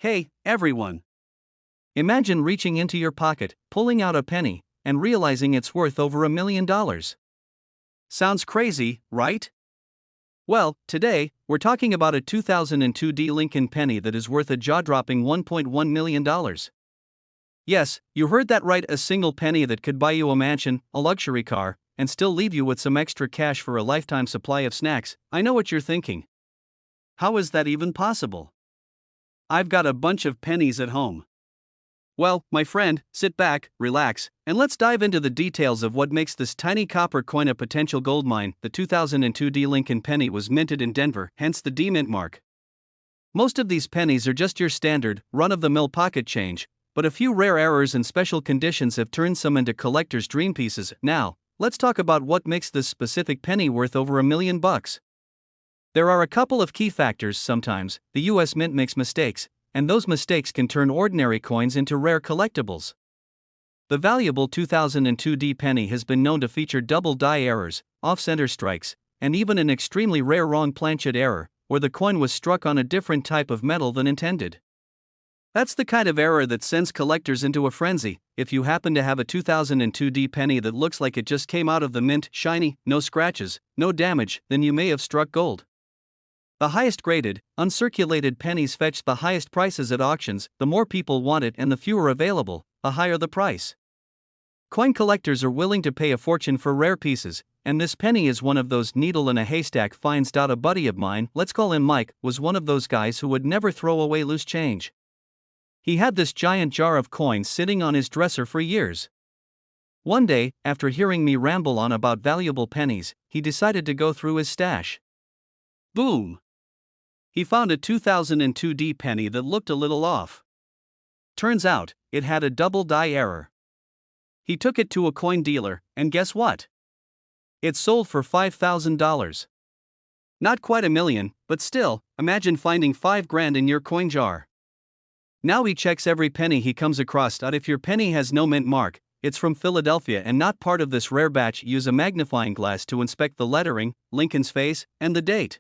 Hey, everyone. Imagine reaching into your pocket, pulling out a penny, and realizing it's worth over $1 million. Sounds crazy, right? Well, today, we're talking about a 2002 D Lincoln penny that is worth a jaw-dropping $1.1 million. Yes, you heard that right, a single penny that could buy you a mansion, a luxury car, and still leave you with some extra cash for a lifetime supply of snacks. I know what you're thinking. How is that even possible? I've got a bunch of pennies at home. Well, my friend, sit back, relax, and let's dive into the details of what makes this tiny copper coin a potential goldmine. The 2002 D Lincoln penny was minted in Denver, hence the D mint mark. Most of these pennies are just your standard, run-of-the-mill pocket change, but a few rare errors and special conditions have turned some into collector's dream pieces. Now, let's talk about what makes this specific penny worth over $1 million. There are a couple of key factors. Sometimes, the US Mint makes mistakes, and those mistakes can turn ordinary coins into rare collectibles. The valuable 2002 D penny has been known to feature double die errors, off-center strikes, and even an extremely rare wrong planchet error, where the coin was struck on a different type of metal than intended. That's the kind of error that sends collectors into a frenzy. If you happen to have a 2002 D penny that looks like it just came out of the mint, shiny, no scratches, no damage, then you may have struck gold. The highest graded, uncirculated pennies fetch the highest prices at auctions. The more people want it and the fewer available, the higher the price. Coin collectors are willing to pay a fortune for rare pieces, and this penny is one of those needle in a haystack finds. A buddy of mine, let's call him Mike, was one of those guys who would never throw away loose change. He had this giant jar of coins sitting on his dresser for years. One day, after hearing me ramble on about valuable pennies, he decided to go through his stash. Boom! He found a 2002 D penny that looked a little off. Turns out, it had a double die error. He took it to a coin dealer, and guess what? It sold for $5,000. Not quite $1 million, but still, imagine finding $5,000 in your coin jar. Now he checks every penny he comes across. If your penny has no mint mark, it's from Philadelphia and not part of this rare batch. Use a magnifying glass to inspect the lettering, Lincoln's face, and the date.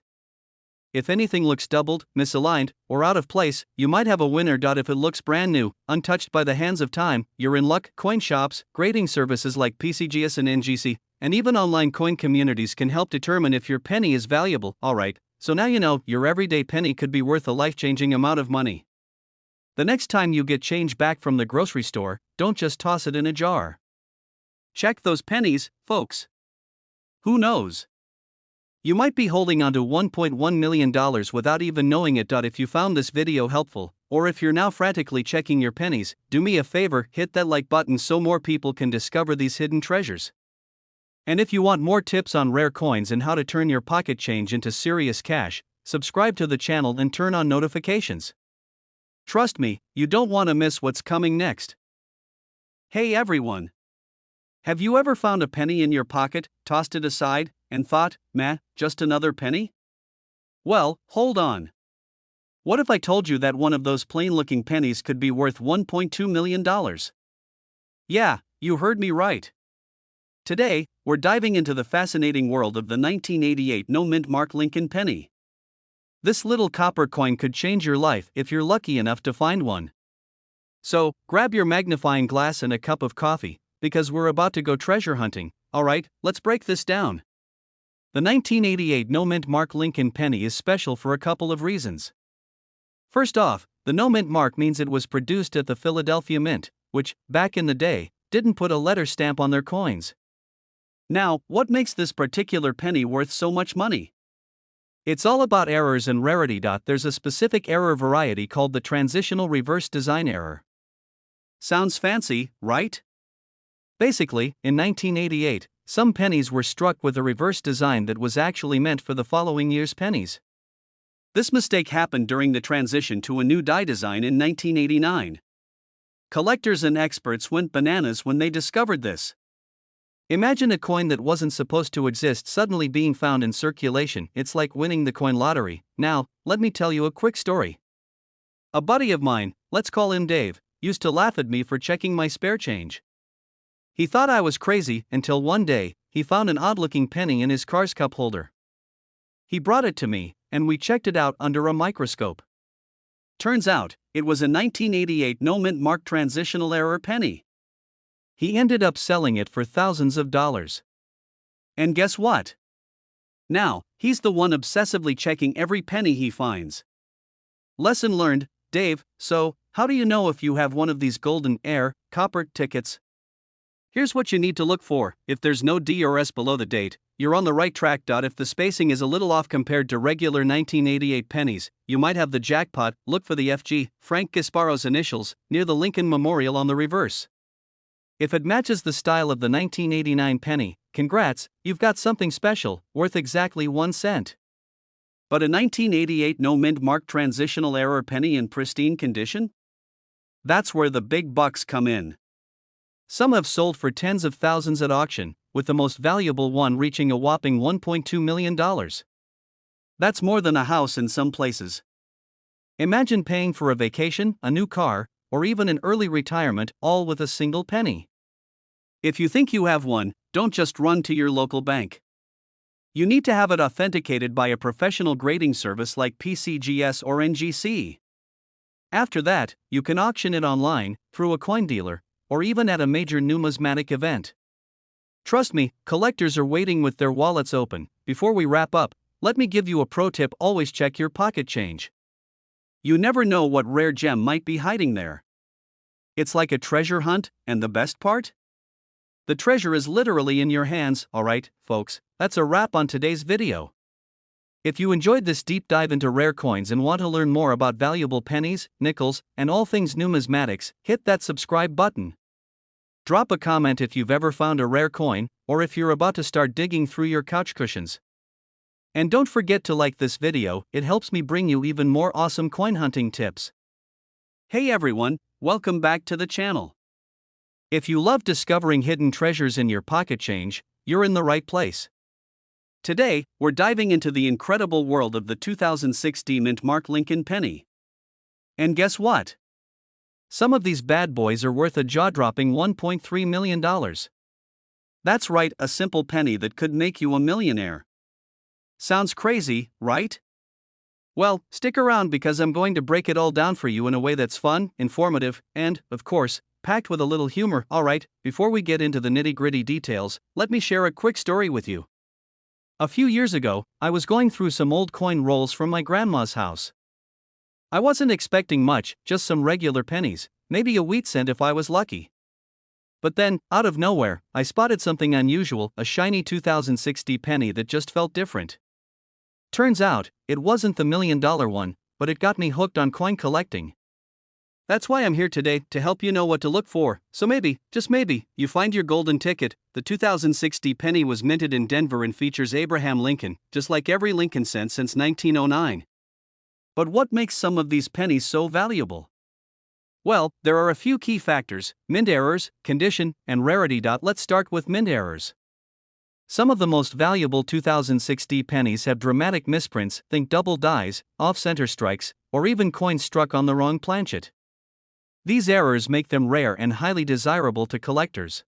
If anything looks doubled, misaligned, or out of place, you might have a winner. If it looks brand new, untouched by the hands of time, you're in luck. Coin shops, grading services like PCGS and NGC, and even online coin communities can help determine if your penny is valuable. Alright, so now you know your everyday penny could be worth a life-changing amount of money. The next time you get change back from the grocery store, don't just toss it in a jar. Check those pennies, folks. Who knows? You might be holding onto $1.1 million without even knowing it. If you found this video helpful, or if you're now frantically checking your pennies, do me a favor, hit that like button so more people can discover these hidden treasures. And if you want more tips on rare coins and how to turn your pocket change into serious cash, subscribe to the channel and turn on notifications. Trust me, you don't want to miss what's coming next. Hey everyone! Have you ever found a penny in your pocket, tossed it aside, and thought, meh, just another penny? Well, hold on. What if I told you that one of those plain-looking pennies could be worth $1.2 million? Yeah, you heard me right. Today, we're diving into the fascinating world of the 1988 no-mint mark Lincoln penny. This little copper coin could change your life if you're lucky enough to find one. So, grab your magnifying glass and a cup of coffee, because we're about to go treasure hunting. Alright, let's break this down. The 1988 no-mint mark Lincoln penny is special for a couple of reasons. First off, the no-mint mark means it was produced at the Philadelphia Mint, which, back in the day, didn't put a letter stamp on their coins. Now, what makes this particular penny worth so much money? It's all about errors and rarity. There's a specific error variety called the transitional reverse design error. Sounds fancy, right? Basically, in 1988, some pennies were struck with a reverse design that was actually meant for the following year's pennies. This mistake happened during the transition to a new die design in 1989. Collectors and experts went bananas when they discovered this. Imagine a coin that wasn't supposed to exist suddenly being found in circulation. It's like winning the coin lottery. Now, let me tell you a quick story. A buddy of mine, let's call him Dave, used to laugh at me for checking my spare change. He thought I was crazy until one day, he found an odd-looking penny in his car's cup holder. He brought it to me, and we checked it out under a microscope. Turns out, It was a 1988 no-mint mark transitional error penny. He ended up selling it for thousands of dollars. And guess what? Now, he's the one obsessively checking every penny he finds. Lesson learned, Dave. So, how do you know if you have one of these golden copper tickets? Here's what you need to look for. If there's no D or S below the date, you're on the right track. If the spacing is a little off compared to regular 1988 pennies, you might have the jackpot. Look for the FG, Frank Gasparo's initials, near the Lincoln Memorial on the reverse. If it matches the style of the 1989 penny, congrats, you've got something special, worth exactly 1 cent. But a 1988 no-mint mark transitional error penny in pristine condition? That's where the big bucks come in. Some have sold for tens of thousands at auction, with the most valuable one reaching a whopping $1.2 million. That's more than a house in some places. Imagine paying for a vacation, a new car, or even an early retirement, all with a single penny. If you think you have one, don't just run to your local bank. You need to have it authenticated by a professional grading service like PCGS or NGC. After that, you can auction it online, through a coin dealer, or even at a major numismatic event. Trust me, collectors are waiting with their wallets open. Before we wrap up, let me give you a pro tip: always check your pocket change. You never know what rare gem might be hiding there. It's like a treasure hunt, and the best part? The treasure is literally in your hands. Alright, folks, that's a wrap on today's video. If you enjoyed this deep dive into rare coins and want to learn more about valuable pennies, nickels, and all things numismatics, hit that subscribe button. Drop a comment if you've ever found a rare coin, or if you're about to start digging through your couch cushions. And don't forget to like this video, it helps me bring you even more awesome coin hunting tips. Hey everyone, welcome back to the channel. If you love discovering hidden treasures in your pocket change, you're in the right place. Today, we're diving into the incredible world of the 2060 mint mark Lincoln penny. And guess what? Some of these bad boys are worth a jaw-dropping $1.3 million. That's right, a simple penny that could make you a millionaire. Sounds crazy, right? Well, stick around because I'm going to break it all down for you in a way that's fun, informative, and, of course, packed with a little humor. Alright, before we get into the nitty-gritty details, let me share a quick story with you. A few years ago, I was going through some old coin rolls from my grandma's house. I wasn't expecting much, just some regular pennies, maybe a wheat cent if I was lucky. But then, out of nowhere, I spotted something unusual, a shiny 2060 penny that just felt different. Turns out, it wasn't the $1 million one, but it got me hooked on coin collecting. That's why I'm here today, to help you know what to look for. So maybe, just maybe, you find your golden ticket. The 2060 penny was minted in Denver and features Abraham Lincoln, just like every Lincoln cent since 1909. But what makes some of these pennies so valuable? Well, there are a few key factors: mint errors, condition, and rarity. Let's start with mint errors. Some of the most valuable 2060 pennies have dramatic misprints, think double dies, off-center strikes, or even coins struck on the wrong planchet. These errors make them rare and highly desirable to collectors.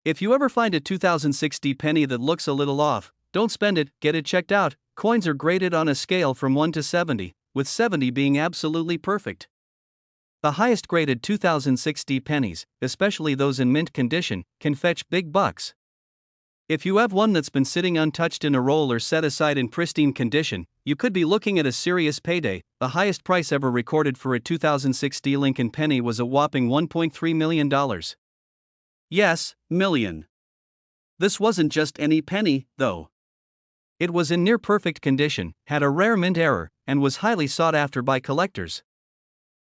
If you ever find a 2060 penny that looks a little off, don't spend it, get it checked out. Coins are graded on a scale from 1 to 70, with 70 being absolutely perfect. The highest graded 2060 pennies, especially those in mint condition, can fetch big bucks. If you have one that's been sitting untouched in a roll or set aside in pristine condition, you could be looking at a serious payday. The highest price ever recorded for a 2060 Lincoln penny was a whopping $1.3 million. Yes, million. This wasn't just any penny, though. It was in near-perfect condition, had a rare mint error, and was highly sought after by collectors.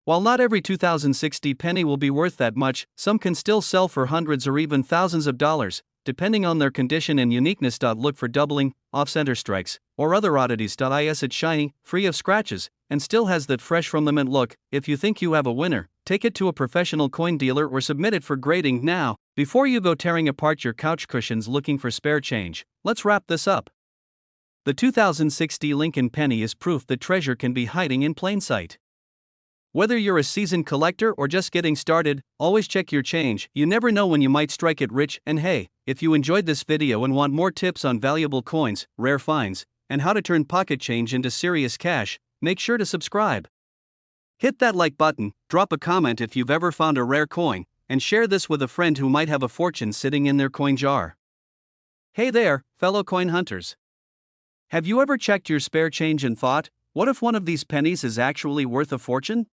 While not every 2060 penny will be worth that much, some can still sell for hundreds or even thousands of dollars, depending on their condition and uniqueness. Look for doubling, off-center strikes, or other oddities. It's shiny, free of scratches, and still has that fresh from the mint look. If you think you have a winner, take it to a professional coin dealer or submit it for grading now. Before you go tearing apart your couch cushions looking for spare change, let's wrap this up. The 2060 Lincoln penny is proof that treasure can be hiding in plain sight. Whether you're a seasoned collector or just getting started, always check your change. You never know when you might strike it rich. And hey, if you enjoyed this video and want more tips on valuable coins, rare finds, and how to turn pocket change into serious cash, make sure to subscribe. Hit that like button, drop a comment if you've ever found a rare coin, and share this with a friend who might have a fortune sitting in their coin jar. Hey there, fellow coin hunters. Have you ever checked your spare change and thought, what if one of these pennies is actually worth a fortune?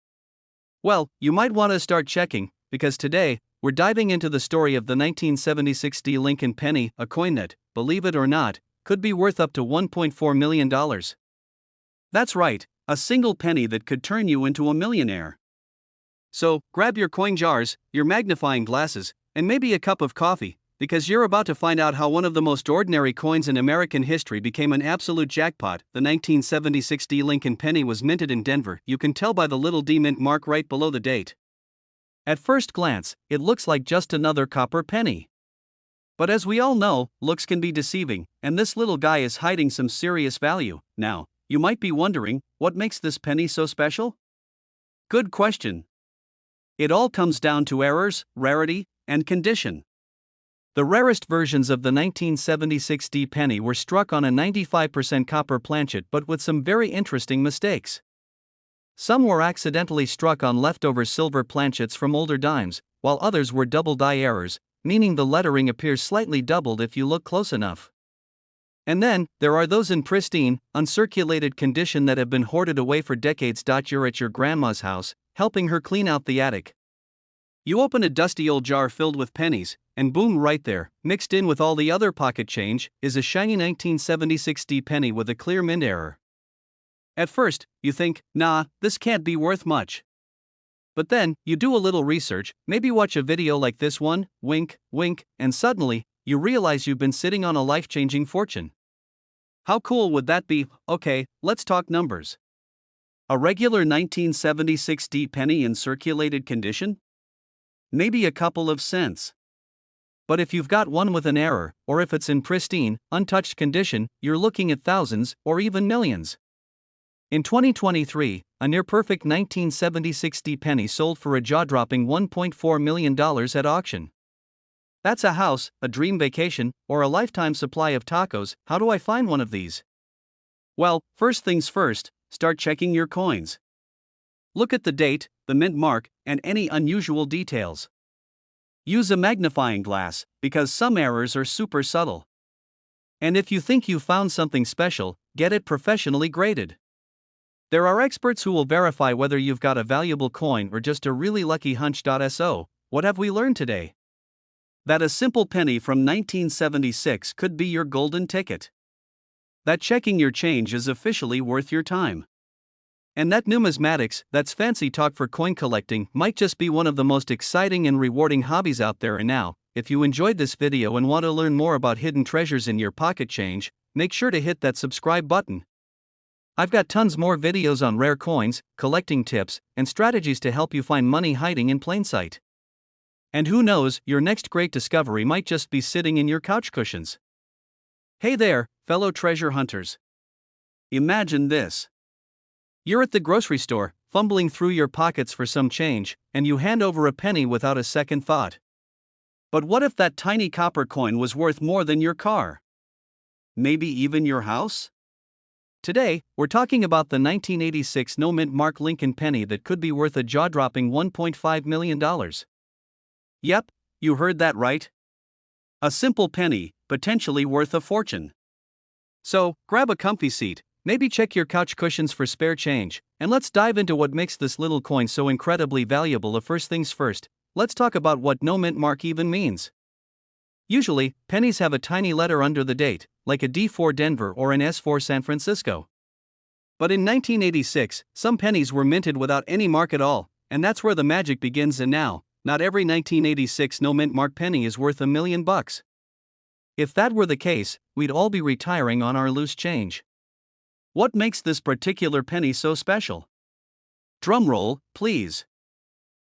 Well, you might want to start checking, because today, we're diving into the story of the 1976 D Lincoln penny, a coin that, believe it or not, could be worth up to $1.4 million. That's right, a single penny that could turn you into a millionaire. So, grab your coin jars, your magnifying glasses, and maybe a cup of coffee, because you're about to find out how one of the most ordinary coins in American history became an absolute jackpot. The 1976 D Lincoln penny was minted in Denver. You can tell by the little D mint mark right below the date. At first glance, it looks like just another copper penny. But as we all know, looks can be deceiving, and this little guy is hiding some serious value. Now, you might be wondering, what makes this penny so special? Good question. It all comes down to errors, rarity, and condition. The rarest versions of the 1976 D penny were struck on a 95% copper planchet but with some very interesting mistakes. Some were accidentally struck on leftover silver planchets from older dimes, while others were double die errors, meaning the lettering appears slightly doubled if you look close enough. And then, there are those in pristine, uncirculated condition that have been hoarded away for decades. You're at your grandma's house, helping her clean out the attic. You open a dusty old jar filled with pennies, and boom, right there, mixed in with all the other pocket change, is a shiny 1976 D penny with a clear mint error. At first, you think, nah, this can't be worth much. But then, you do a little research, maybe watch a video like this one, wink, wink, and suddenly, you realize you've been sitting on a life-changing fortune. How cool would that be? Okay, let's talk numbers. A regular 1976 D penny in circulated condition? Maybe a couple of cents. But if you've got one with an error, or if it's in pristine, untouched condition, you're looking at thousands, or even millions. In 2023, a near-perfect 1976 D penny sold for a jaw-dropping $1.4 million at auction. That's a house, a dream vacation, or a lifetime supply of tacos. How do I find one of these? Well, first things first, start checking your coins. Look at the date, the mint mark, and any unusual details. Use a magnifying glass, because some errors are super subtle. And if you think you found something special, get it professionally graded. There are experts who will verify whether you've got a valuable coin or just a really lucky hunch. So, what have we learned today? That a simple penny from 1976 could be your golden ticket. That checking your change is officially worth your time. And that numismatics, that's fancy talk for coin collecting, might just be one of the most exciting and rewarding hobbies out there. And now, if you enjoyed this video and want to learn more about hidden treasures in your pocket change, make sure to hit that subscribe button. I've got tons more videos on rare coins, collecting tips, and strategies to help you find money hiding in plain sight. And who knows, your next great discovery might just be sitting in your couch cushions. Hey there, fellow treasure hunters. Imagine this. You're at the grocery store, fumbling through your pockets for some change, and you hand over a penny without a second thought. But what if that tiny copper coin was worth more than your car? Maybe even your house? Today, we're talking about the 1986 no-mint mark Lincoln penny that could be worth a jaw-dropping $1.5 million. Yep, you heard that right. A simple penny, potentially worth a fortune. So, grab a comfy seat, maybe check your couch cushions for spare change, and let's dive into what makes this little coin so incredibly valuable. First things first, let's talk about what no-mint mark even means. Usually, pennies have a tiny letter under the date, like a D for Denver or an S for San Francisco. But in 1986, some pennies were minted without any mark at all, and that's where the magic begins. And now, not every 1986 no-mint mark penny is worth $1 million. If that were the case, we'd all be retiring on our loose change. What makes this particular penny so special? Drumroll, please.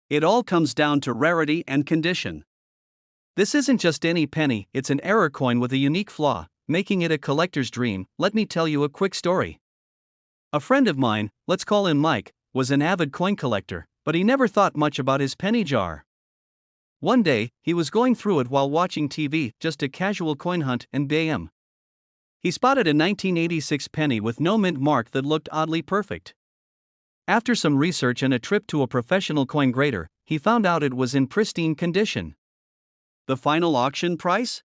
It all comes down to rarity and condition. This isn't just any penny, it's an error coin with a unique flaw, making it a collector's dream. Let me tell you a quick story. A friend of mine, let's call him Mike, was an avid coin collector, but he never thought much about his penny jar. One day, he was going through it while watching TV, just a casual coin hunt, and bam! He spotted a 1986 penny with no mint mark that looked oddly perfect. After some research and a trip to a professional coin grader, he found out it was in pristine condition. The final auction price?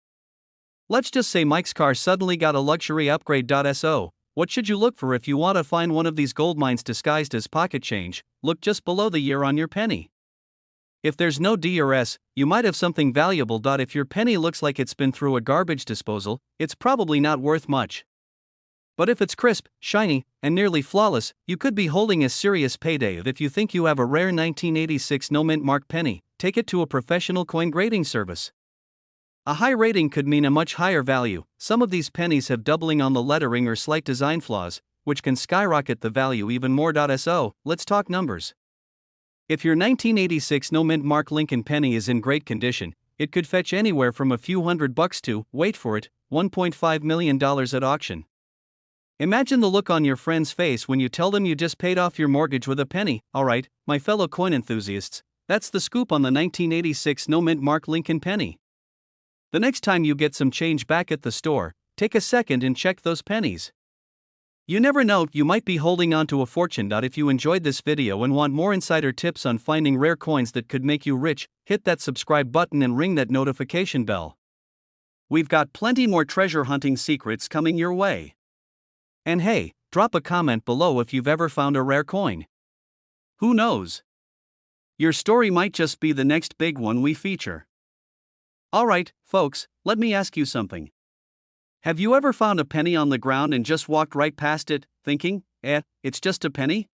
Let's just say Mike's car suddenly got a luxury upgrade. So, what should you look for if you want to find one of these gold mines disguised as pocket change? Look just below the year on your penny. If there's no D or S, you might have something valuable. If your penny looks like it's been through a garbage disposal, it's probably not worth much. But if it's crisp, shiny, and nearly flawless, you could be holding a serious payday. If you think you have a rare 1986 no mint mark penny, take it to a professional coin grading service. A high rating could mean a much higher value. Some of these pennies have doubling on the lettering or slight design flaws, which can skyrocket the value even more. So, let's talk numbers. If your 1986 no mint mark Lincoln penny is in great condition, it could fetch anywhere from a few $100 to, wait for it, $1.5 million at auction. Imagine the look on your friend's face when you tell them you just paid off your mortgage with a penny. Alright, my fellow coin enthusiasts, that's the scoop on the 1986 no mint mark Lincoln penny. The next time you get some change back at the store, take a second and check those pennies. You never know, you might be holding on to a fortune. If you enjoyed this video and want more insider tips on finding rare coins that could make you rich, hit that subscribe button and ring that notification bell. We've got plenty more treasure hunting secrets coming your way. And hey, drop a comment below if you've ever found a rare coin. Who knows? Your story might just be the next big one we feature. Alright, folks, let me ask you something. Have you ever found a penny on the ground and just walked right past it, thinking, it's just a penny?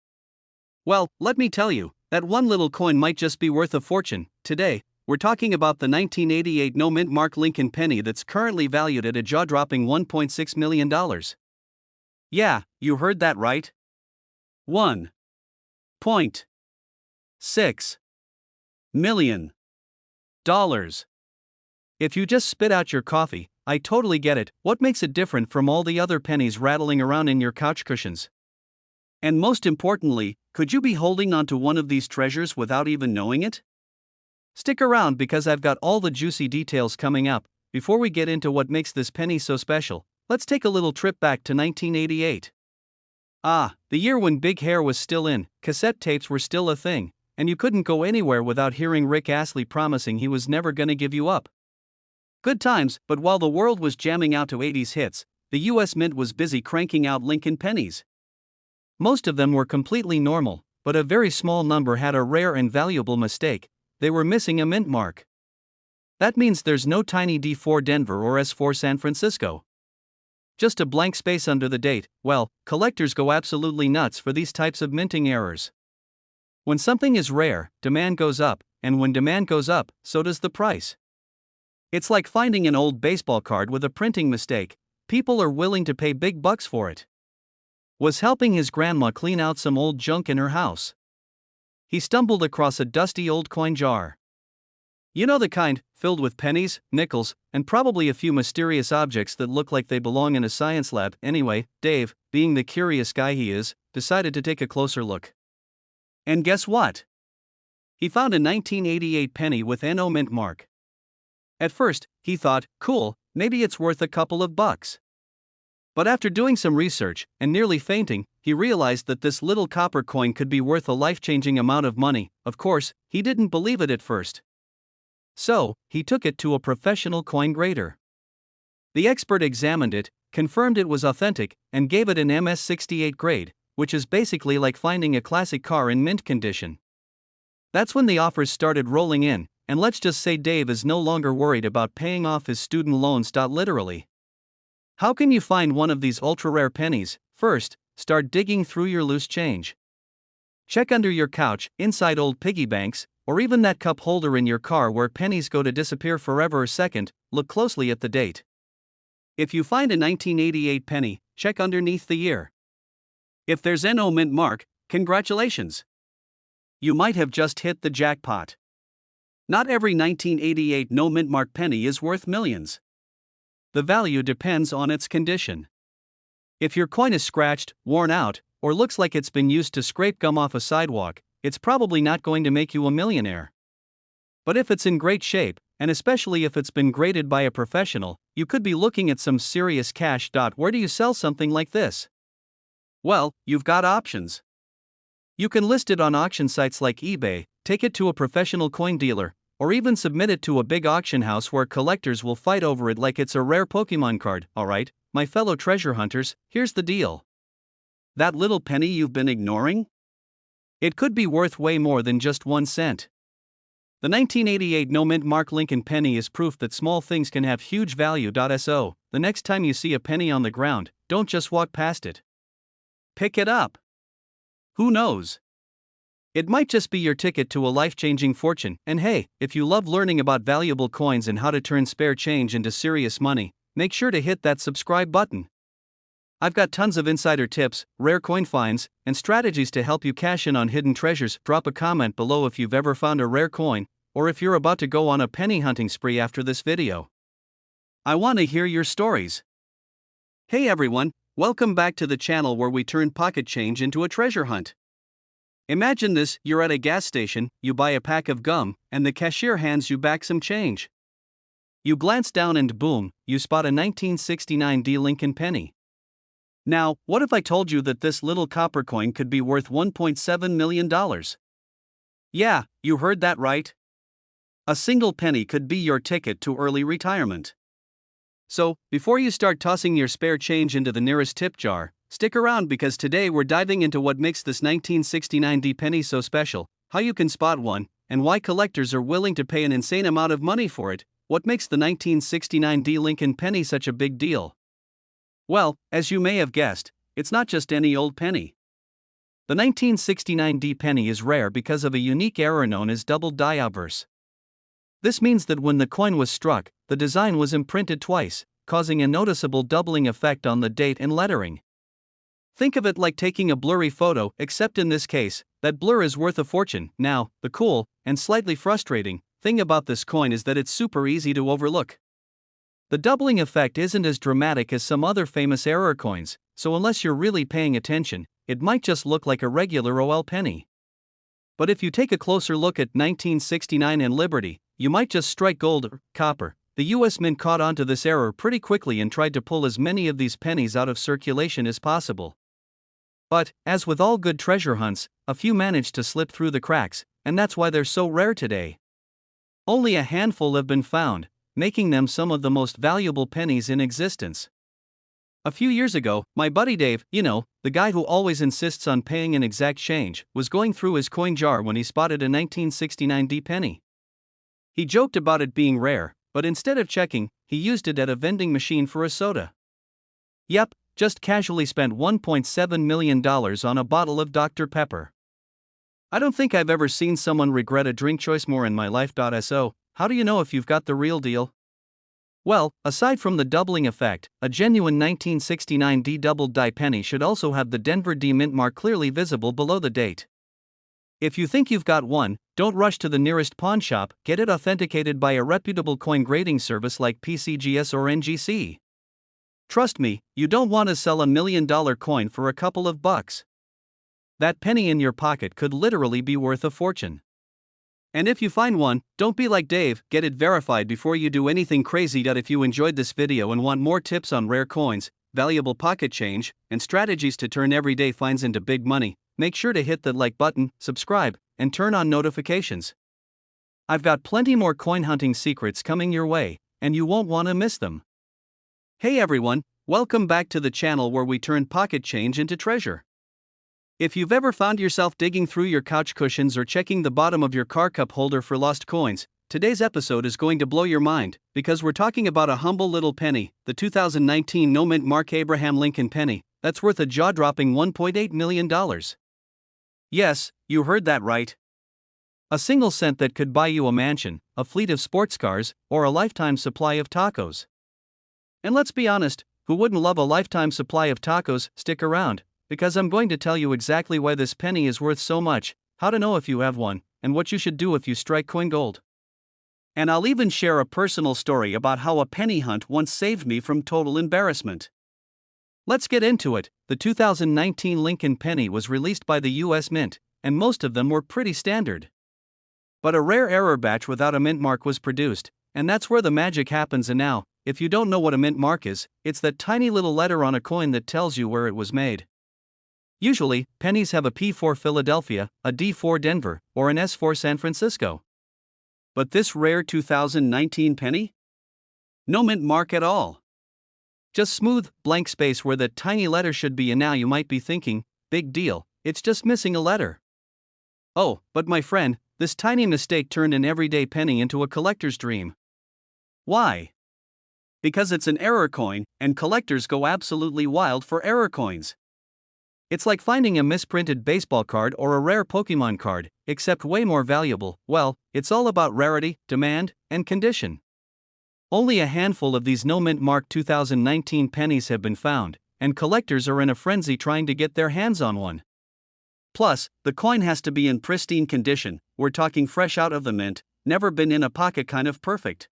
Well, let me tell you, that one little coin might just be worth a fortune. Today, we're talking about the 1988 no mint mark Lincoln penny that's currently valued at a jaw-dropping $1.6 million. Yeah, you heard that right. $1.6 million. If you just spit out your coffee, I totally get it. What makes it different from all the other pennies rattling around in your couch cushions? And most importantly, could you be holding onto one of these treasures without even knowing it? Stick around because I've got all the juicy details coming up. Before we get into what makes this penny so special, let's take a little trip back to 1988. The year when big hair was still in, cassette tapes were still a thing, and you couldn't go anywhere without hearing Rick Astley promising he was never gonna give you up. Good times, but while the world was jamming out to 80s hits, the US Mint was busy cranking out Lincoln pennies. Most of them were completely normal, but a very small number had a rare and valuable mistake: they were missing a mint mark. That means there's no tiny D4 Denver or S4 San Francisco. Just a blank space under the date. Well, collectors go absolutely nuts for these types of minting errors. When something is rare, demand goes up, and when demand goes up, so does the price. It's like finding an old baseball card with a printing mistake. People are willing to pay big bucks for it. Was helping his grandma clean out some old junk in her house. He stumbled across a dusty old coin jar. You know the kind, filled with pennies, nickels, and probably a few mysterious objects that look like they belong in a science lab. Anyway, Dave, being the curious guy he is, decided to take a closer look. And guess what? He found a 1988 penny with no mint mark. At first, he thought, cool, maybe it's worth a couple of bucks. But after doing some research, and nearly fainting, he realized that this little copper coin could be worth a life-changing amount of money. Of course, he didn't believe it at first. So, he took it to a professional coin grader. The expert examined it, confirmed it was authentic, and gave it an MS-68 grade, which is basically like finding a classic car in mint condition. That's when the offers started rolling in, and let's just say Dave is no longer worried about paying off his student loans. Literally. How can you find one of these ultra-rare pennies? First, start digging through your loose change. Check under your couch, inside old piggy banks, or even that cup holder in your car where pennies go to disappear forever. Second, look closely at the date. If you find a 1988 penny, check underneath the year. If there's no mint mark, congratulations. You might have just hit the jackpot. Not every 1988 no mint mark penny is worth millions. The value depends on its condition. If your coin is scratched, worn out, or looks like it's been used to scrape gum off a sidewalk, it's probably not going to make you a millionaire. But if it's in great shape, and especially if it's been graded by a professional, you could be looking at some serious cash. Where do you sell something like this? Well, you've got options. You can list it on auction sites like eBay, take it to a professional coin dealer, or even submit it to a big auction house where collectors will fight over it like it's a rare Pokemon card. Alright, my fellow treasure hunters, here's the deal. That little penny you've been ignoring? It could be worth way more than just 1 cent. The 1988 no-mint mark Lincoln penny is proof that small things can have huge value. So, the next time you see a penny on the ground, don't just walk past it. Pick it up. Who knows? It might just be your ticket to a life-changing fortune. And hey, if you love learning about valuable coins and how to turn spare change into serious money, make sure to hit that subscribe button. I've got tons of insider tips, rare coin finds, and strategies to help you cash in on hidden treasures. Drop a comment below if you've ever found a rare coin, or if you're about to go on a penny hunting spree after this video. I want to hear your stories. Hey everyone, welcome back to the channel where we turn pocket change into a treasure hunt. Imagine this: you're at a gas station, you buy a pack of gum, and the cashier hands you back some change. You glance down and boom, you spot a 1969 Lincoln penny. Now, what if I told you that this little copper coin could be worth $1.7 million? Yeah, you heard that right. A single penny could be your ticket to early retirement. So, before you start tossing your spare change into the nearest tip jar, stick around because today we're diving into what makes this 1969 penny so special, how you can spot one, and why collectors are willing to pay an insane amount of money for it. What makes the 1969 Lincoln penny such a big deal? Well, as you may have guessed, it's not just any old penny. The 1969 penny is rare because of a unique error known as double die obverse. This means that when the coin was struck, the design was imprinted twice, causing a noticeable doubling effect on the date and lettering. Think of it like taking a blurry photo, except in this case, that blur is worth a fortune. Now, the cool, and slightly frustrating, thing about this coin is that it's super easy to overlook. The doubling effect isn't as dramatic as some other famous error coins, so unless you're really paying attention, it might just look like a regular OL penny. But if you take a closer look at 1969 and Liberty, you might just strike gold or copper. The US Mint caught on to this error pretty quickly and tried to pull as many of these pennies out of circulation as possible. But, as with all good treasure hunts, a few managed to slip through the cracks, and that's why they're so rare today. Only a handful have been found, making them some of the most valuable pennies in existence. A few years ago, my buddy Dave, the guy who always insists on paying an exact change, was going through his coin jar when he spotted a 1969 penny. He joked about it being rare, but instead of checking, he used it at a vending machine for a soda. Yep, just casually spent $1.7 million on a bottle of Dr. Pepper. I don't think I've ever seen someone regret a drink choice more in my life. So, how do you know if you've got the real deal? Well, aside from the doubling effect, a genuine 1969 double die penny should also have the Denver mint mark clearly visible below the date. If you think you've got one, don't rush to the nearest pawn shop, get it authenticated by a reputable coin grading service like PCGS or NGC. Trust me, you don't want to sell $1 million coin for a couple of bucks. That penny in your pocket could literally be worth a fortune. And if you find one, don't be like Dave, get it verified before you do anything crazy. If you enjoyed this video and want more tips on rare coins, valuable pocket change, and strategies to turn everyday finds into big money, make sure to hit the like button, subscribe, and turn on notifications. I've got plenty more coin hunting secrets coming your way, and you won't want to miss them. Hey everyone, welcome back to the channel where we turn pocket change into treasure. If you've ever found yourself digging through your couch cushions or checking the bottom of your car cup holder for lost coins, today's episode is going to blow your mind, because we're talking about a humble little penny, the 2019 no-mint mark Abraham Lincoln penny, that's worth a jaw-dropping $1.8 million. Yes, you heard that right. A single cent that could buy you a mansion, a fleet of sports cars, or a lifetime supply of tacos. And let's be honest, who wouldn't love a lifetime supply of tacos? Stick around, because I'm going to tell you exactly why this penny is worth so much, how to know if you have one, and what you should do if you strike coin gold. And I'll even share a personal story about how a penny hunt once saved me from total embarrassment. Let's get into it. The 2019 Lincoln penny was released by the US Mint, and most of them were pretty standard. But a rare error batch without a mint mark was produced, and that's where the magic happens. And now, if you don't know what a mint mark is, it's that tiny little letter on a coin that tells you where it was made. Usually, pennies have a P for Philadelphia, a D for Denver, or an S for San Francisco. But this rare 2019 penny? No mint mark at all. Just smooth, blank space where that tiny letter should be, and now you might be thinking, big deal, it's just missing a letter. Oh, but my friend, this tiny mistake turned an everyday penny into a collector's dream. Why? Because it's an error coin, and collectors go absolutely wild for error coins. It's like finding a misprinted baseball card or a rare Pokemon card, except way more valuable. Well, it's all about rarity, demand, and condition. Only a handful of these no mint mark 2019 pennies have been found, and collectors are in a frenzy trying to get their hands on one. Plus, the coin has to be in pristine condition. We're talking fresh out of the mint, never been in a pocket kind of perfect.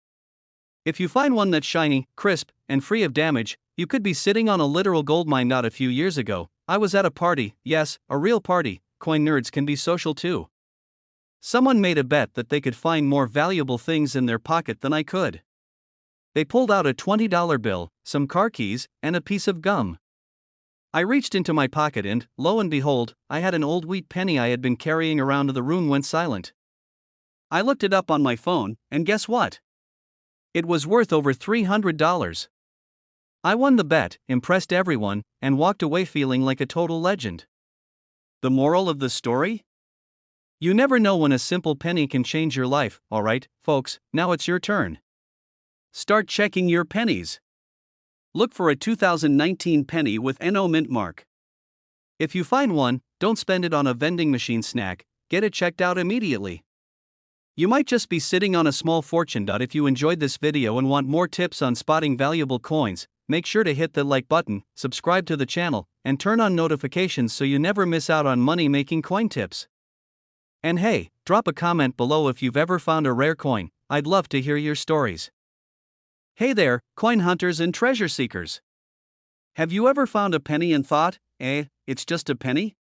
If you find one that's shiny, crisp, and free of damage, you could be sitting on a literal goldmine. Not a few years ago, I was at a party, yes, a real party. Coin nerds can be social too. Someone made a bet that they could find more valuable things in their pocket than I could. They pulled out a $20 bill, some car keys, and a piece of gum. I reached into my pocket and, lo and behold, I had an old wheat penny I had been carrying around. The room went silent. I looked it up on my phone, and guess what? It was worth over $300. I won the bet, impressed everyone, and walked away feeling like a total legend. The moral of the story? You never know when a simple penny can change your life. Alright, folks, now it's your turn. Start checking your pennies. Look for a 2019 penny with no mint mark. If you find one, don't spend it on a vending machine snack, get it checked out immediately. You might just be sitting on a small fortune. If you enjoyed this video and want more tips on spotting valuable coins, make sure to hit the like button, subscribe to the channel, and turn on notifications so you never miss out on money-making coin tips. And hey, drop a comment below if you've ever found a rare coin. I'd love to hear your stories. Hey there, coin hunters and treasure seekers. Have you ever found a penny and thought, it's just a penny?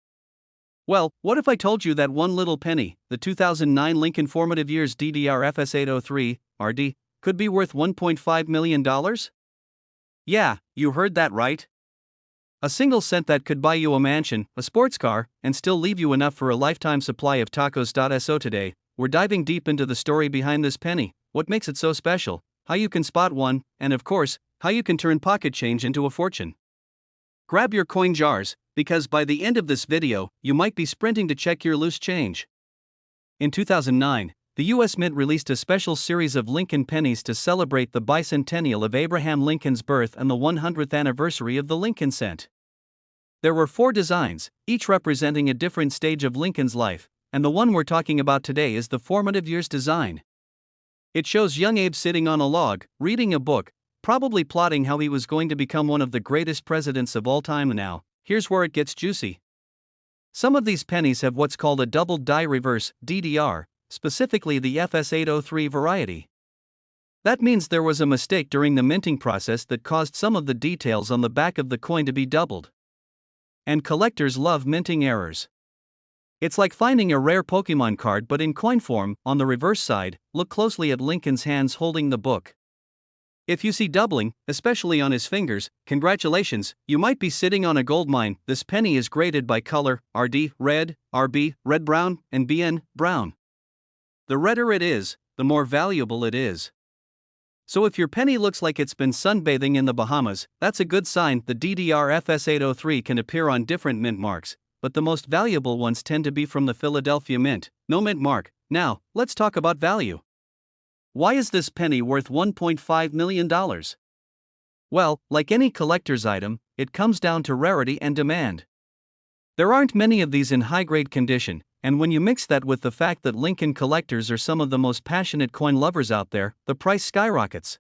Well, what if I told you that one little penny, the 2009 Lincoln Formative Years DDR FS803, RD, could be worth $1.5 million? Yeah, you heard that right. A single cent that could buy you a mansion, a sports car, and still leave you enough for a lifetime supply of tacos. So today, we're diving deep into the story behind this penny, what makes it so special, how you can spot one, and of course, how you can turn pocket change into a fortune. Grab your coin jars, because by the end of this video, you might be sprinting to check your loose change. In 2009, the U.S. Mint released a special series of Lincoln pennies to celebrate the bicentennial of Abraham Lincoln's birth and the 100th anniversary of the Lincoln cent. There were 4 designs, each representing a different stage of Lincoln's life, and the one we're talking about today is the Formative Years design. It shows young Abe sitting on a log, reading a book, probably plotting how he was going to become one of the greatest presidents of all time. Now, here's where it gets juicy. Some of these pennies have what's called a double die reverse, DDR, specifically the FS803 variety. That means there was a mistake during the minting process that caused some of the details on the back of the coin to be doubled. And collectors love minting errors. It's like finding a rare Pokemon card but in coin form. On the reverse side, look closely at Lincoln's hands holding the book. If you see doubling, especially on his fingers, congratulations, you might be sitting on a gold mine. This penny is graded by color, RD, red, RB, red-brown, and BN, brown. The redder it is, the more valuable it is. So if your penny looks like it's been sunbathing in the Bahamas, that's a good sign. The DDR FS803 can appear on different mint marks, but the most valuable ones tend to be from the Philadelphia Mint, no mint mark. Now, let's talk about value. Why is this penny worth $1.5 million? Well, like any collector's item, it comes down to rarity and demand. There aren't many of these in high-grade condition, and when you mix that with the fact that Lincoln collectors are some of the most passionate coin lovers out there, the price skyrockets.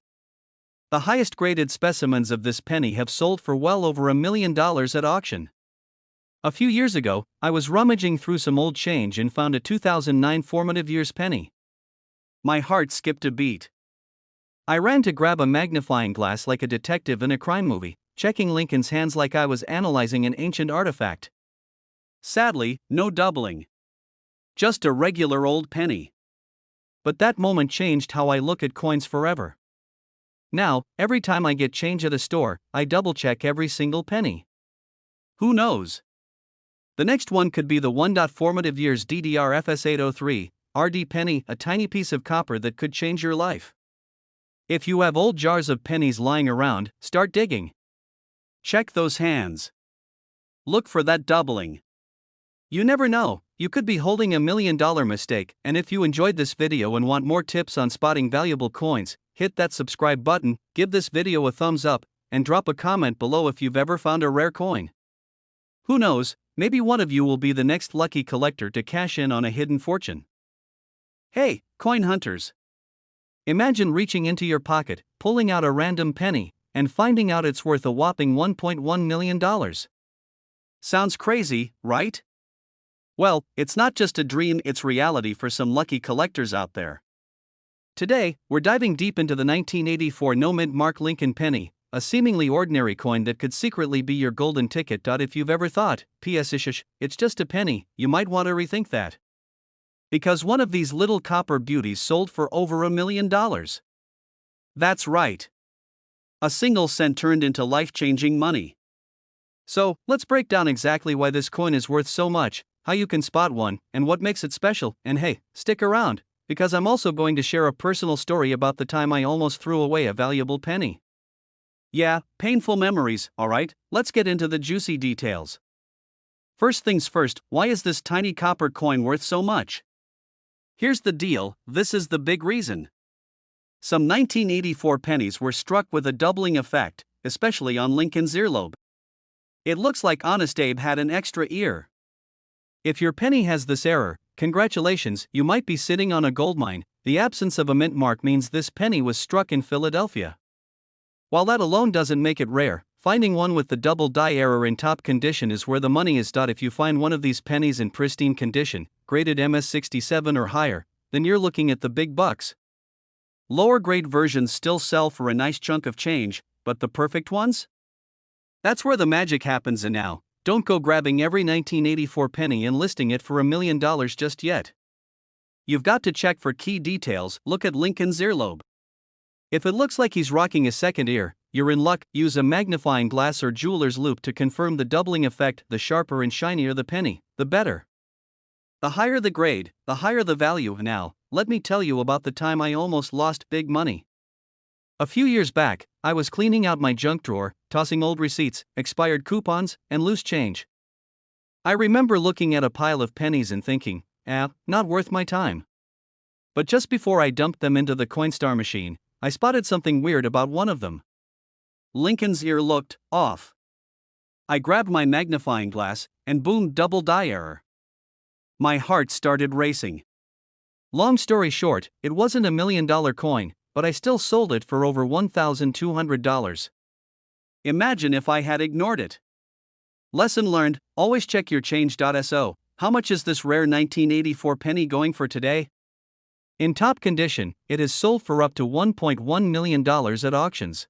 The highest graded specimens of this penny have sold for well over $1 million at auction. A few years ago, I was rummaging through some old change and found a 2009 Formative Years penny. My heart skipped a beat. I ran to grab a magnifying glass like a detective in a crime movie, checking Lincoln's hands like I was analyzing an ancient artifact. Sadly, no doubling. Just a regular old penny. But that moment changed how I look at coins forever. Now, every time I get change at a store, I double-check every single penny. Who knows? The next one could be the formative years DDR FS803, RD penny, a tiny piece of copper that could change your life. If you have old jars of pennies lying around, start digging. Check those hands. Look for that doubling. You never know, you could be holding $1 million mistake, and if you enjoyed this video and want more tips on spotting valuable coins, hit that subscribe button, give this video a thumbs up, and drop a comment below if you've ever found a rare coin. Who knows, maybe one of you will be the next lucky collector to cash in on a hidden fortune. Hey, coin hunters! Imagine reaching into your pocket, pulling out a random penny, and finding out it's worth a whopping $1.1 million. Sounds crazy, right? Well, it's not just a dream, it's reality for some lucky collectors out there. Today, we're diving deep into the 1984 no-mint mark Lincoln penny, a seemingly ordinary coin that could secretly be your golden ticket. If you've ever thought, it's just a penny, you might want to rethink that. Because one of these little copper beauties sold for over $1 million. That's right. A single cent turned into life-changing money. So, let's break down exactly why this coin is worth so much, how you can spot one, and what makes it special. And hey, stick around, because I'm also going to share a personal story about the time I almost threw away a valuable penny. Yeah, painful memories, alright, let's get into the juicy details. First things first, why is this tiny copper coin worth so much? Here's the deal, this is the big reason. Some 1984 pennies were struck with a doubling effect, especially on Lincoln's earlobe. It looks like Honest Abe had an extra ear. If your penny has this error, congratulations, you might be sitting on a goldmine. The absence of a mint mark means this penny was struck in Philadelphia. While that alone doesn't make it rare, finding one with the double die error in top condition is where the money is. If you find one of these pennies in pristine condition, graded MS67 or higher, then you're looking at the big bucks. Lower grade versions still sell for a nice chunk of change, but the perfect ones? That's where the magic happens. And now, don't go grabbing every 1984 penny and listing it for $1 million just yet. You've got to check for key details. Look at Lincoln's earlobe. If it looks like he's rocking a second ear, you're in luck. Use a magnifying glass or jeweler's loupe to confirm the doubling effect. The sharper and shinier the penny, the better. The higher the grade, the higher the value. Now, let me tell you about the time I almost lost big money. A few years back, I was cleaning out my junk drawer, tossing old receipts, expired coupons, and loose change. I remember looking at a pile of pennies and thinking, not worth my time. But just before I dumped them into the Coinstar machine, I spotted something weird about one of them. Lincoln's ear looked off. I grabbed my magnifying glass, and boom, double die error. My heart started racing. Long story short, it wasn't $1 million coin, but I still sold it for over $1,200. Imagine if I had ignored it. Lesson learned, always check your change.so. How much is this rare 1984 penny going for today? In top condition, it is sold for up to $1.1 million at auctions.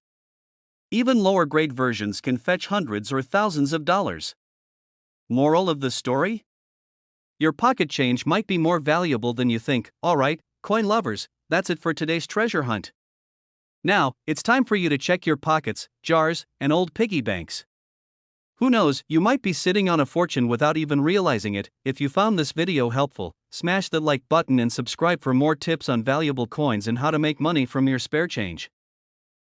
Even lower grade versions can fetch hundreds or thousands of dollars. Moral of the story? Your pocket change might be more valuable than you think. Alright, coin lovers, that's it for today's treasure hunt. Now, it's time for you to check your pockets, jars, and old piggy banks. Who knows, you might be sitting on a fortune without even realizing it. If you found this video helpful, smash the like button and subscribe for more tips on valuable coins and how to make money from your spare change.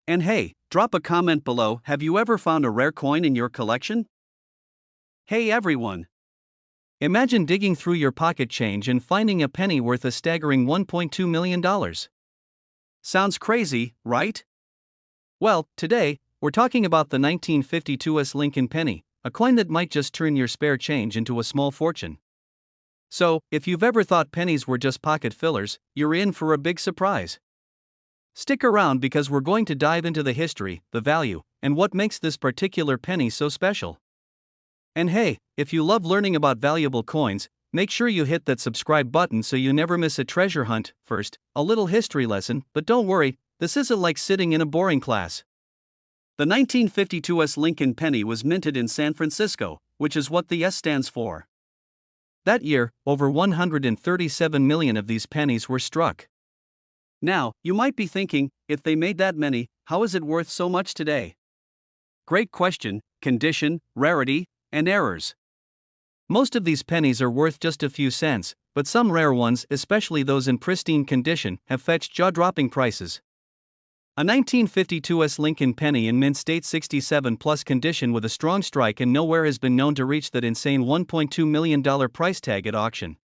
And hey, drop a comment below. Have you ever found a rare coin in your collection? Hey everyone! Imagine digging through your pocket change and finding a penny worth a staggering $1.2 million. Sounds crazy, right? Well, today, we're talking about the 1952 Lincoln penny, a coin that might just turn your spare change into a small fortune. So, if you've ever thought pennies were just pocket fillers, you're in for a big surprise. Stick around because we're going to dive into the history, the value, and what makes this particular penny so special. And hey, if you love learning about valuable coins, make sure you hit that subscribe button so you never miss a treasure hunt. First, a little history lesson, but don't worry, this isn't like sitting in a boring class. The 1952 Lincoln penny was minted in San Francisco, which is what the S stands for. That year, over 137 million of these pennies were struck. Now, you might be thinking, if they made that many, how is it worth so much today? Great question. Condition, rarity, and errors. Most of these pennies are worth just a few cents, but some rare ones, especially those in pristine condition, have fetched jaw-dropping prices. A 1952 Lincoln penny in mint state 67 plus condition with a strong strike and nowhere has been known to reach that insane $1.2 million price tag at auction.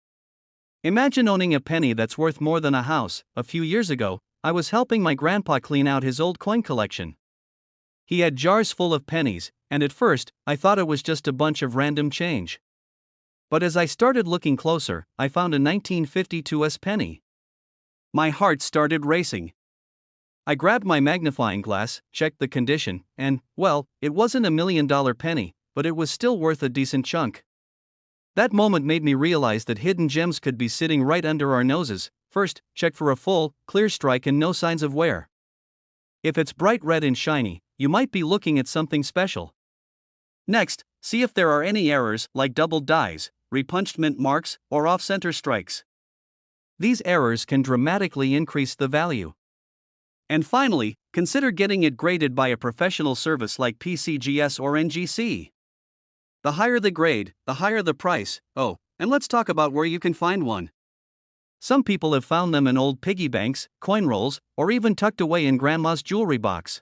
Imagine owning a penny that's worth more than a house. A few years ago, I was helping my grandpa clean out his old coin collection. He had jars full of pennies, and at first, I thought it was just a bunch of random change. But as I started looking closer, I found a 1952 penny. My heart started racing. I grabbed my magnifying glass, checked the condition, and, well, it wasn't $1 million penny, but it was still worth a decent chunk. That moment made me realize that hidden gems could be sitting right under our noses. First, check for a full, clear strike and no signs of wear. If it's bright red and shiny, you might be looking at something special. Next, see if there are any errors like doubled dies, repunched mint marks, or off-center strikes. These errors can dramatically increase the value. And finally, consider getting it graded by a professional service like PCGS or NGC. The higher the grade, the higher the price. Oh, and let's talk about where you can find one. Some people have found them in old piggy banks, coin rolls, or even tucked away in grandma's jewelry box.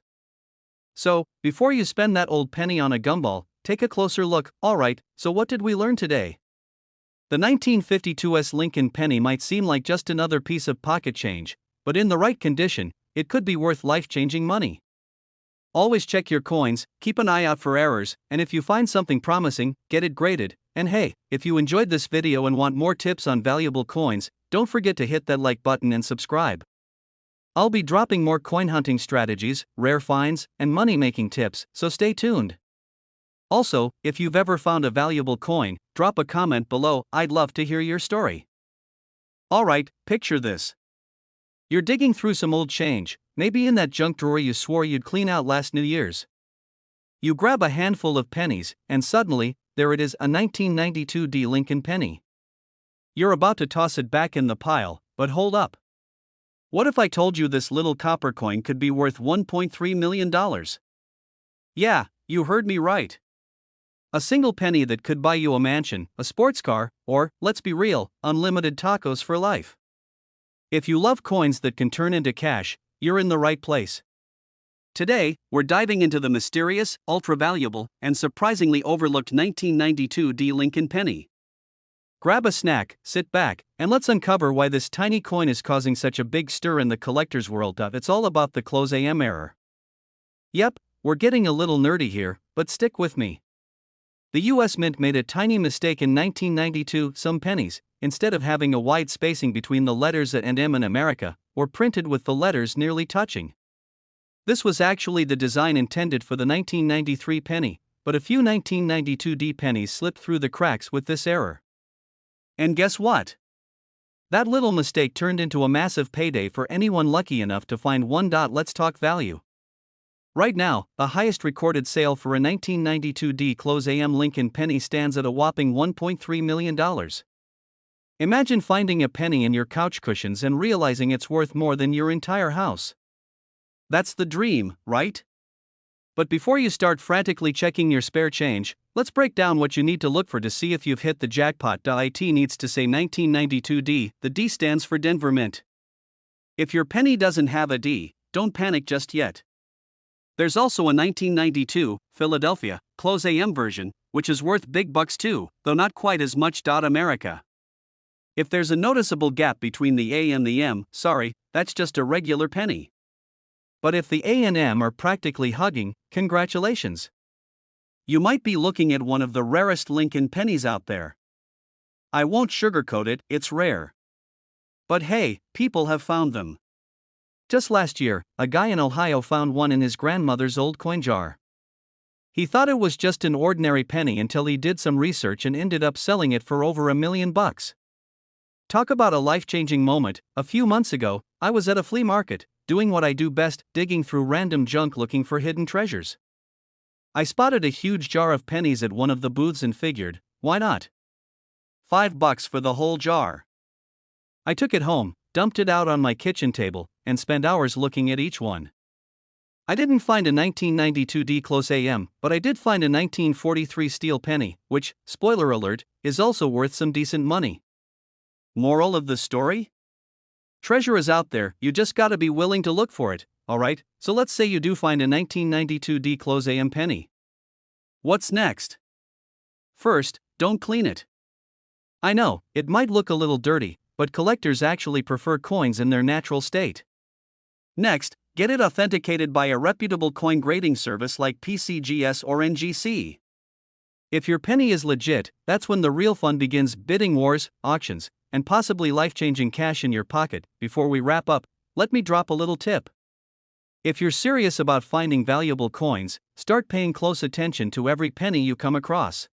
So, before you spend that old penny on a gumball, take a closer look. Alright, so what did we learn today? The 1952 Lincoln penny might seem like just another piece of pocket change, but in the right condition, it could be worth life-changing money. Always check your coins, keep an eye out for errors, and if you find something promising, get it graded. And hey, if you enjoyed this video and want more tips on valuable coins, don't forget to hit that like button and subscribe. I'll be dropping more coin hunting strategies, rare finds, and money-making tips, so stay tuned. Also, if you've ever found a valuable coin, drop a comment below. I'd love to hear your story. Alright, picture this. You're digging through some old change, maybe in that junk drawer you swore you'd clean out last New Year's. You grab a handful of pennies, and suddenly, there it is, a 1992 Lincoln penny. You're about to toss it back in the pile, but hold up. What if I told you this little copper coin could be worth $1.3 million? Yeah, you heard me right. A single penny that could buy you a mansion, a sports car, or, let's be real, unlimited tacos for life. If you love coins that can turn into cash, you're in the right place. Today, we're diving into the mysterious, ultra-valuable, and surprisingly overlooked 1992 Lincoln penny. Grab a snack, sit back, and let's uncover why this tiny coin is causing such a big stir in the collector's world. It's all about the close AM error. Yep, we're getting a little nerdy here, but stick with me. The US Mint made a tiny mistake in 1992. Some pennies, instead of having a wide spacing between the letters A and M in America, were printed with the letters nearly touching. This was actually the design intended for the 1993 penny, but a few 1992 pennies slipped through the cracks with this error. And guess what? That little mistake turned into a massive payday for anyone lucky enough to find one. Let's talk value. Right now, the highest recorded sale for a 1992 close AM Lincoln penny stands at a whopping $1.3 million. Imagine finding a penny in your couch cushions and realizing it's worth more than your entire house. That's the dream, right? But before you start frantically checking your spare change, let's break down what you need to look for to see if you've hit the jackpot. It needs to say 1992 D. The D stands for Denver Mint. If your penny doesn't have a D, don't panic just yet. There's also a 1992 Philadelphia close AM version, which is worth big bucks too, though not quite as much. America. If there's a noticeable gap between the A and the M, sorry, that's just a regular penny. But if the A and M are practically hugging, congratulations. You might be looking at one of the rarest Lincoln pennies out there. I won't sugarcoat it, it's rare. But hey, people have found them. Just last year, a guy in Ohio found one in his grandmother's old coin jar. He thought it was just an ordinary penny until he did some research and ended up selling it for over $1 million. Talk about a life-changing moment. A few months ago, I was at a flea market, doing what I do best, digging through random junk looking for hidden treasures. I spotted a huge jar of pennies at one of the booths and figured, why not? $5 for the whole jar. I took it home, dumped it out on my kitchen table, and spent hours looking at each one. I didn't find a 1992 D close AM, but I did find a 1943 steel penny, which, spoiler alert, is also worth some decent money. Moral of the story? Treasure is out there, you just gotta be willing to look for it, alright? So let's say you do find a 1992 D close AM penny. What's next? First, don't clean it. I know, it might look a little dirty, but collectors actually prefer coins in their natural state. Next, get it authenticated by a reputable coin grading service like PCGS or NGC. If your penny is legit, that's when the real fun begins: bidding wars, auctions, and possibly life-changing cash in your pocket. Before we wrap up, let me drop a little tip. If you're serious about finding valuable coins, start paying close attention to every penny you come across.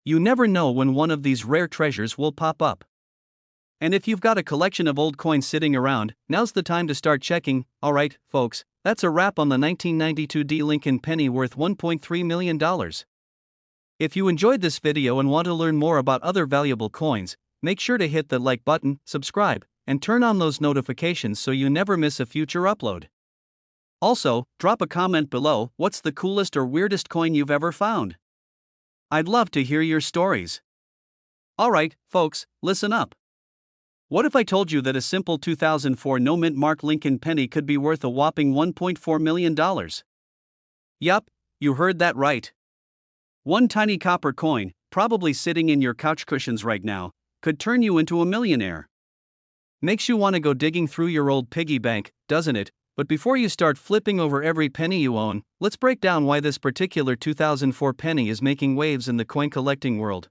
You never know when one of these rare treasures will pop up. And if you've got a collection of old coins sitting around, now's the time to start checking. Alright, folks, that's a wrap on the 1992 D Lincoln penny worth $1.3 million. If you enjoyed this video and want to learn more about other valuable coins, make sure to hit the like button, subscribe, and turn on those notifications so you never miss a future upload. Also, drop a comment below. What's the coolest or weirdest coin you've ever found? I'd love to hear your stories. Alright, folks, listen up. What if I told you that a simple 2004 no-mint mark Lincoln penny could be worth a whopping $1.4 million? Yup, you heard that right. One tiny copper coin, probably sitting in your couch cushions right now, could turn you into a millionaire. Makes you want to go digging through your old piggy bank, doesn't it? But before you start flipping over every penny you own, let's break down why this particular 2004 penny is making waves in the coin collecting world.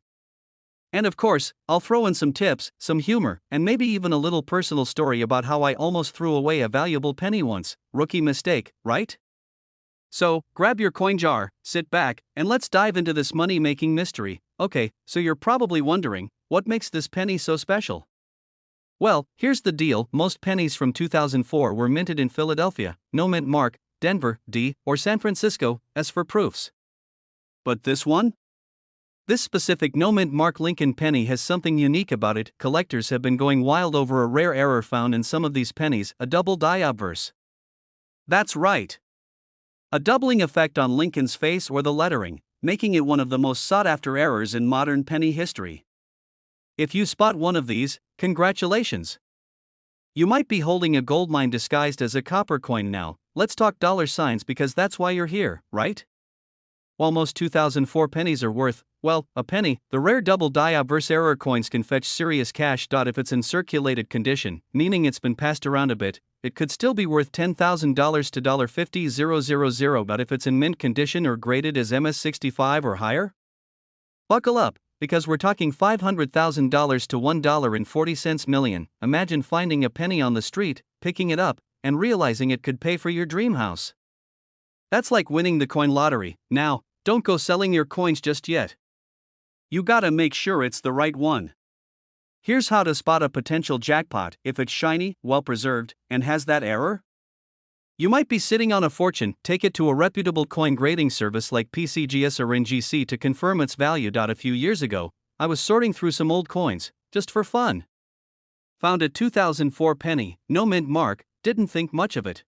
And of course, I'll throw in some tips, some humor, and maybe even a little personal story about how I almost threw away a valuable penny once. Rookie mistake, right? So, grab your coin jar, sit back, and let's dive into this money-making mystery. Okay, so you're probably wondering, what makes this penny so special? Well, here's the deal: most pennies from 2004 were minted in Philadelphia, no mint mark, Denver, D, or San Francisco, S for proofs. But this one? This specific no mint mark Lincoln penny has something unique about it. Collectors have been going wild over a rare error found in some of these pennies, a double die obverse. That's right. A doubling effect on Lincoln's face or the lettering, making it one of the most sought-after errors in modern penny history. If you spot one of these, congratulations. You might be holding a gold mine disguised as a copper coin now. Let's talk dollar signs because that's why you're here, right? While most 2004 pennies are worth, well, a penny, the rare double die obverse error coins can fetch serious cash. If it's in circulated condition, meaning it's been passed around a bit, it could still be worth $10,000 to $50,000. But if it's in mint condition or graded as MS65 or higher? Buckle up, because we're talking $500,000 to $1.40 million. Imagine finding a penny on the street, picking it up, and realizing it could pay for your dream house. That's like winning the coin lottery. Now, don't go selling your coins just yet. You gotta make sure it's the right one. Here's how to spot a potential jackpot: if it's shiny, well-preserved, and has that error. You might be sitting on a fortune. Take it to a reputable coin grading service like PCGS or NGC to confirm its value. A few years ago, I was sorting through some old coins, just for fun. Found a 2004 penny, no mint mark, didn't think much of it.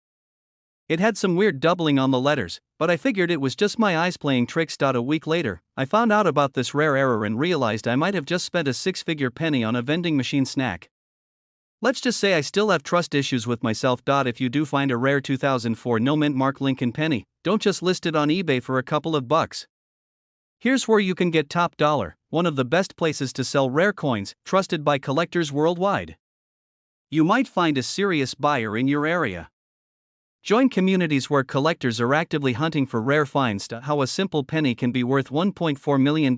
It had some weird doubling on the letters, but I figured it was just my eyes playing tricks. A week later, I found out about this rare error and realized I might have just spent a six-figure penny on a vending machine snack. Let's just say I still have trust issues with myself. If you do find a rare 2004 no mint mark Lincoln penny, don't just list it on eBay for a couple of bucks. Here's where you can get top dollar, one of the best places to sell rare coins, trusted by collectors worldwide. You might find a serious buyer in your area. Join communities where collectors are actively hunting for rare finds. How a simple penny can be worth $1.4 million,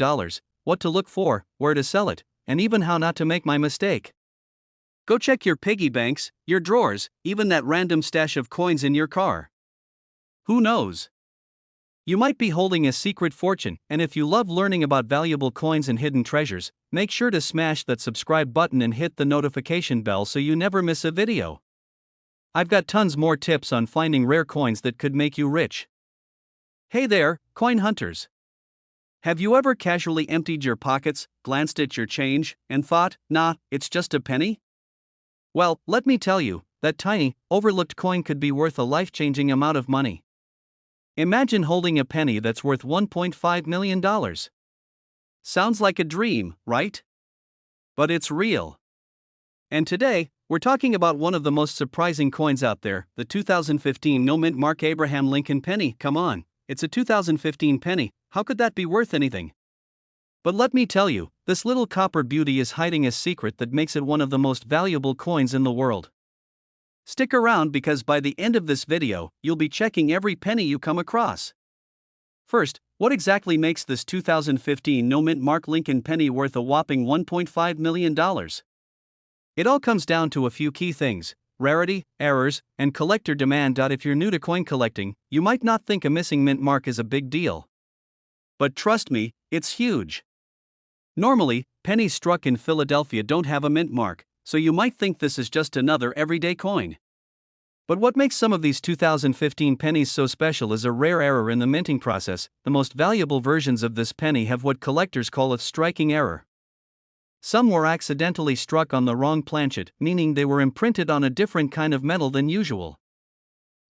what to look for, where to sell it, and even how not to make my mistake. Go check your piggy banks, your drawers, even that random stash of coins in your car. Who knows? You might be holding a secret fortune, and if you love learning about valuable coins and hidden treasures, make sure to smash that subscribe button and hit the notification bell so you never miss a video. I've got tons more tips on finding rare coins that could make you rich. Hey there, coin hunters. Have you ever casually emptied your pockets, glanced at your change, and thought, nah, it's just a penny? Well, let me tell you, that tiny, overlooked coin could be worth a life-changing amount of money. Imagine holding a penny that's worth $1.5 million. Sounds like a dream, right? But it's real. And today, we're talking about one of the most surprising coins out there, the 2015 no-mint Mark Abraham Lincoln penny. Come on, it's a 2015 penny, how could that be worth anything? But let me tell you, this little copper beauty is hiding a secret that makes it one of the most valuable coins in the world. Stick around because by the end of this video, you'll be checking every penny you come across. First, what exactly makes this 2015 no-mint Mark Lincoln penny worth a whopping $1.5 million? It all comes down to a few key things: rarity, errors, and collector demand. If you're new to coin collecting, you might not think a missing mint mark is a big deal. But trust me, it's huge. Normally, pennies struck in Philadelphia don't have a mint mark, so you might think this is just another everyday coin. But what makes some of these 2015 pennies so special is a rare error in the minting process. The most valuable versions of this penny have what collectors call a striking error. Some were accidentally struck on the wrong planchet, meaning they were imprinted on a different kind of metal than usual.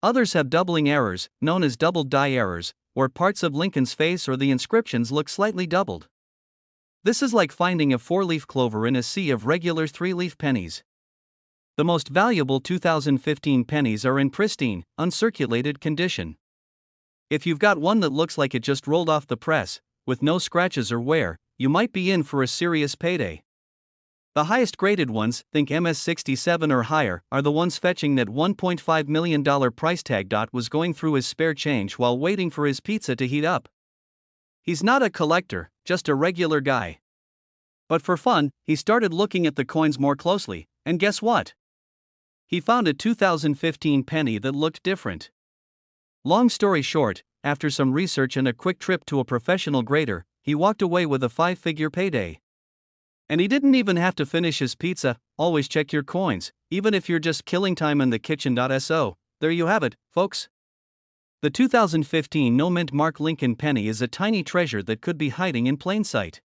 Others have doubling errors, known as doubled die errors, where parts of Lincoln's face or the inscriptions look slightly doubled. This is like finding a 4-leaf clover in a sea of regular 3-leaf pennies. The most valuable 2015 pennies are in pristine, uncirculated condition. If you've got one that looks like it just rolled off the press, with no scratches or wear, you might be in for a serious payday. The highest graded ones, think MS67 or higher, are the ones fetching that $1.5 million price tag. Was going through his spare change while waiting for his pizza to heat up. He's not a collector, just a regular guy. But for fun, he started looking at the coins more closely, and guess what? He found a 2015 penny that looked different. Long story short, after some research and a quick trip to a professional grader, he walked away with a 5-figure payday. And he didn't even have to finish his pizza. Always check your coins, even if you're just killing time in the kitchen. So, there you have it, folks. The 2015 no-mint Mark Lincoln penny is a tiny treasure that could be hiding in plain sight.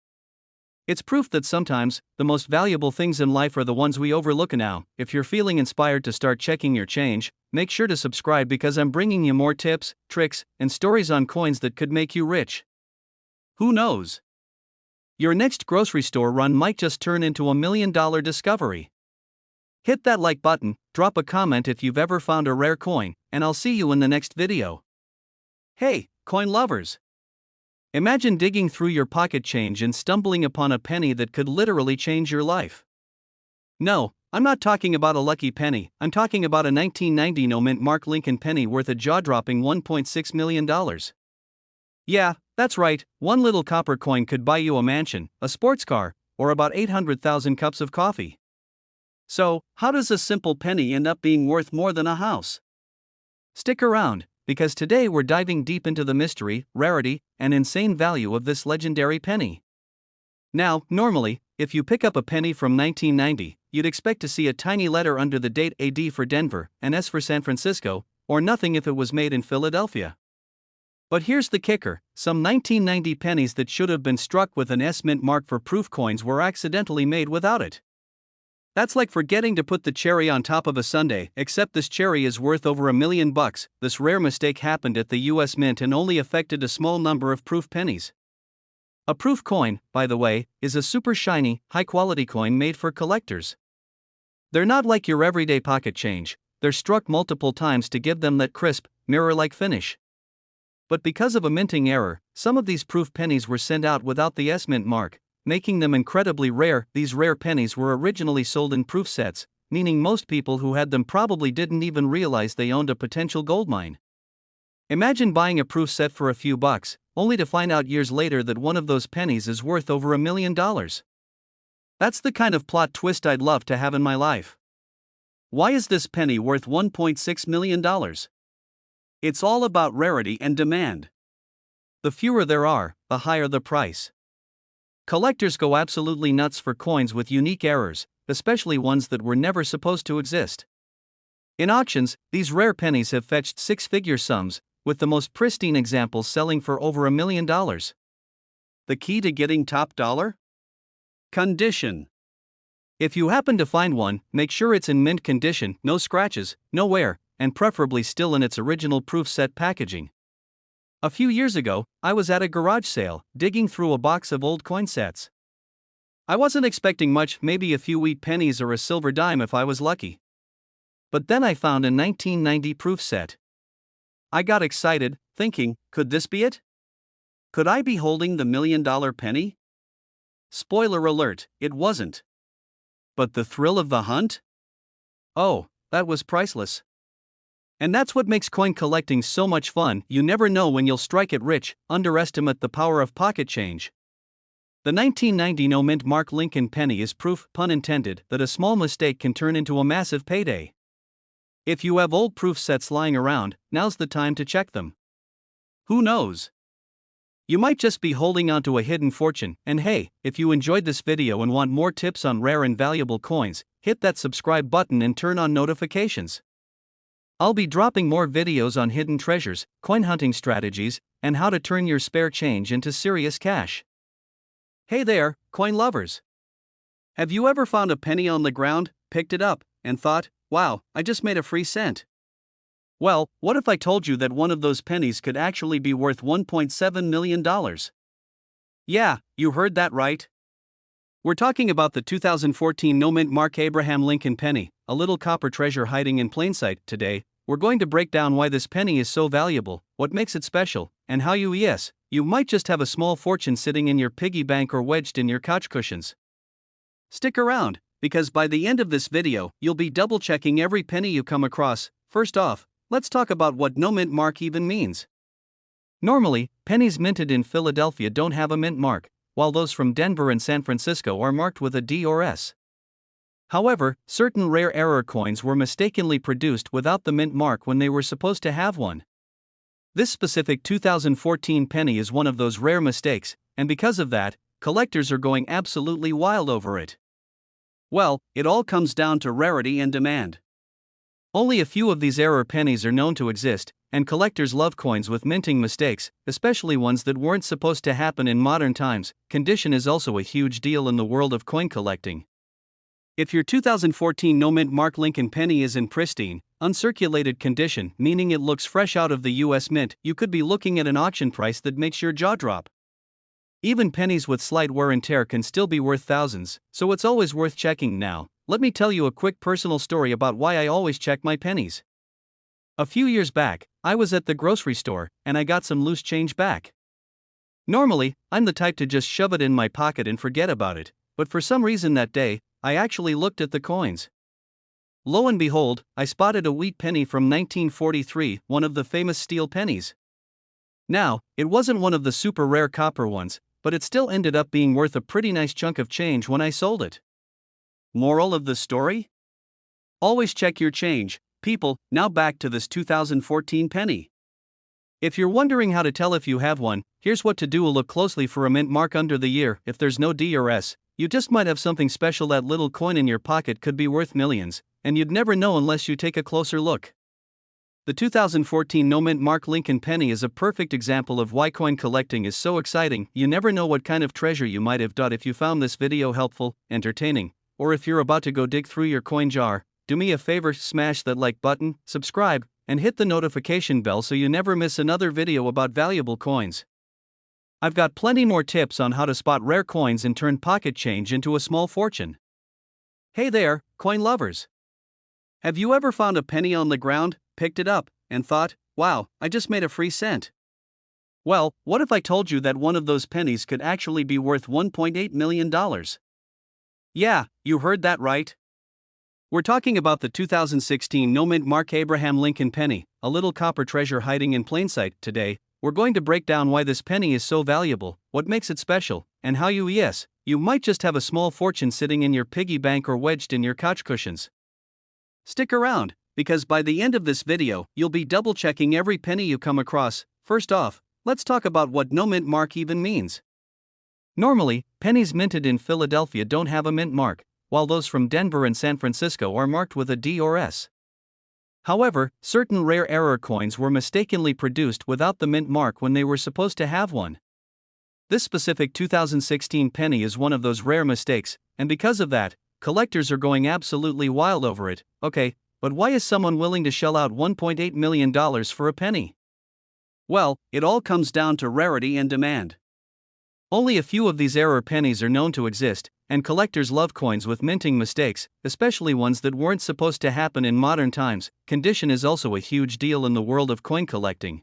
It's proof that sometimes, the most valuable things in life are the ones we overlook. Now, if you're feeling inspired to start checking your change, make sure to subscribe because I'm bringing you more tips, tricks, and stories on coins that could make you rich. Who knows? Your next grocery store run might just turn into $1 million discovery. Hit that like button, drop a comment if you've ever found a rare coin, and I'll see you in the next video. Hey, coin lovers! Imagine digging through your pocket change and stumbling upon a penny that could literally change your life. No, I'm not talking about a lucky penny, I'm talking about a 1990 no-mint Mark Lincoln penny worth a jaw-dropping $1.6 million. Yeah, that's right, one little copper coin could buy you a mansion, a sports car, or about 800,000 cups of coffee. So, how does a simple penny end up being worth more than a house? Stick around, because today we're diving deep into the mystery, rarity, and insane value of this legendary penny. Now, normally, if you pick up a penny from 1990, you'd expect to see a tiny letter under the date, a D for Denver, an S for San Francisco, or nothing if it was made in Philadelphia. But here's the kicker: some 1990 pennies that should have been struck with an S mint mark for proof coins were accidentally made without it. That's like forgetting to put the cherry on top of a sundae, except this cherry is worth over $1 million. This rare mistake happened at the US Mint and only affected a small number of proof pennies. A proof coin, by the way, is a super shiny, high-quality coin made for collectors. They're not like your everyday pocket change, they're struck multiple times to give them that crisp, mirror-like finish. But because of a minting error, some of these proof pennies were sent out without the S mint mark, making them incredibly rare. These rare pennies were originally sold in proof sets, meaning most people who had them probably didn't even realize they owned a potential goldmine. Imagine buying a proof set for a few bucks, only to find out years later that one of those pennies is worth over $1 million. That's the kind of plot twist I'd love to have in my life. Why is this penny worth $1.6 million? It's all about rarity and demand. The fewer there are, the higher the price. Collectors go absolutely nuts for coins with unique errors, especially ones that were never supposed to exist. In auctions, these rare pennies have fetched 6-figure sums, with the most pristine examples selling for over $1 million. The key to getting top dollar? Condition. If you happen to find one, make sure it's in mint condition, no scratches, no wear, and preferably still in its original proof set packaging. A few years ago, I was at a garage sale, digging through a box of old coin sets. I wasn't expecting much, maybe a few wheat pennies or a silver dime if I was lucky. But then I found a 1990 proof set. I got excited, thinking, could this be it? Could I be holding the $1 million penny? Spoiler alert, it wasn't. But the thrill of the hunt? Oh, that was priceless. And that's what makes coin collecting so much fun. You never know when you'll strike it rich. Underestimate the power of pocket change. The 1990 no mint mark Lincoln penny is proof, pun intended, that a small mistake can turn into a massive payday. If you have old proof sets lying around, now's the time to check them. Who knows? You might just be holding onto a hidden fortune. And hey, if you enjoyed this video and want more tips on rare and valuable coins, hit that subscribe button and turn on notifications. I'll be dropping more videos on hidden treasures, coin hunting strategies, and how to turn your spare change into serious cash. Hey there, coin lovers! Have you ever found a penny on the ground, picked it up, and thought, wow, I just made a free cent? Well, what if I told you that one of those pennies could actually be worth $1.7 million? Yeah, you heard that right. We're talking about the 2014 no mint mark Abraham Lincoln penny, a little copper treasure hiding in plain sight. Today, we're going to break down why this penny is so valuable, what makes it special, and how you might just have a small fortune sitting in your piggy bank or wedged in your couch cushions. Stick around, because by the end of this video, you'll be double checking every penny you come across. First off, let's talk about what no mint mark even means. Normally, pennies minted in Philadelphia don't have a mint mark, while those from Denver and San Francisco are marked with a D or S. However, certain rare error coins were mistakenly produced without the mint mark when they were supposed to have one. This specific 2014 penny is one of those rare mistakes, and because of that, collectors are going absolutely wild over it. Well, it all comes down to rarity and demand. Only a few of these error pennies are known to exist, and collectors love coins with minting mistakes, especially ones that weren't supposed to happen in modern times. Condition is also a huge deal in the world of coin collecting. If your 2014 no mint mark Lincoln penny is in pristine, uncirculated condition, meaning it looks fresh out of the US Mint, you could be looking at an auction price that makes your jaw drop. Even pennies with slight wear and tear can still be worth thousands, so it's always worth checking. Now, let me tell you a quick personal story about why I always check my pennies. A few years back, I was at the grocery store, and I got some loose change back. Normally, I'm the type to just shove it in my pocket and forget about it, but for some reason that day, I actually looked at the coins. Lo and behold, I spotted a wheat penny from 1943, one of the famous steel pennies. Now, it wasn't one of the super rare copper ones, but it still ended up being worth a pretty nice chunk of change when I sold it. Moral of the story? Always check your change, people. Now back to this 2014 penny. If you're wondering how to tell if you have one, here's what to do. Look closely for a mint mark under the year. If there's no D or S, you just might have something special. That little coin in your pocket could be worth millions, and you'd never know unless you take a closer look. The 2014 no mint mark Lincoln penny is a perfect example of why coin collecting is so exciting. You never know what kind of treasure you might have dug. If you found this video helpful, entertaining, or if you're about to go dig through your coin jar, do me a favor, smash that like button, subscribe, and hit the notification bell so you never miss another video about valuable coins. I've got plenty more tips on how to spot rare coins and turn pocket change into a small fortune. Hey there, coin lovers! Have you ever found a penny on the ground, picked it up, and thought, wow, I just made a free cent? Well, what if I told you that one of those pennies could actually be worth $1.8 million? Yeah, you heard that right. We're talking about the 2016 no mint mark Abraham Lincoln penny, a little copper treasure hiding in plain sight. Today, we're going to break down why this penny is so valuable, what makes it special, and how you might just have a small fortune sitting in your piggy bank or wedged in your couch cushions. Stick around, because by the end of this video, you'll be double checking every penny you come across. First off, let's talk about what no mint mark even means. Normally, pennies minted in Philadelphia don't have a mint mark, while those from Denver and San Francisco are marked with a D or S. However, certain rare error coins were mistakenly produced without the mint mark when they were supposed to have one. This specific 2016 penny is one of those rare mistakes, and because of that, collectors are going absolutely wild over it. Okay, but why is someone willing to shell out $1.8 million for a penny? Well, it all comes down to rarity and demand. Only a few of these error pennies are known to exist, and collectors love coins with minting mistakes, especially ones that weren't supposed to happen in modern times. Condition is also a huge deal in the world of coin collecting.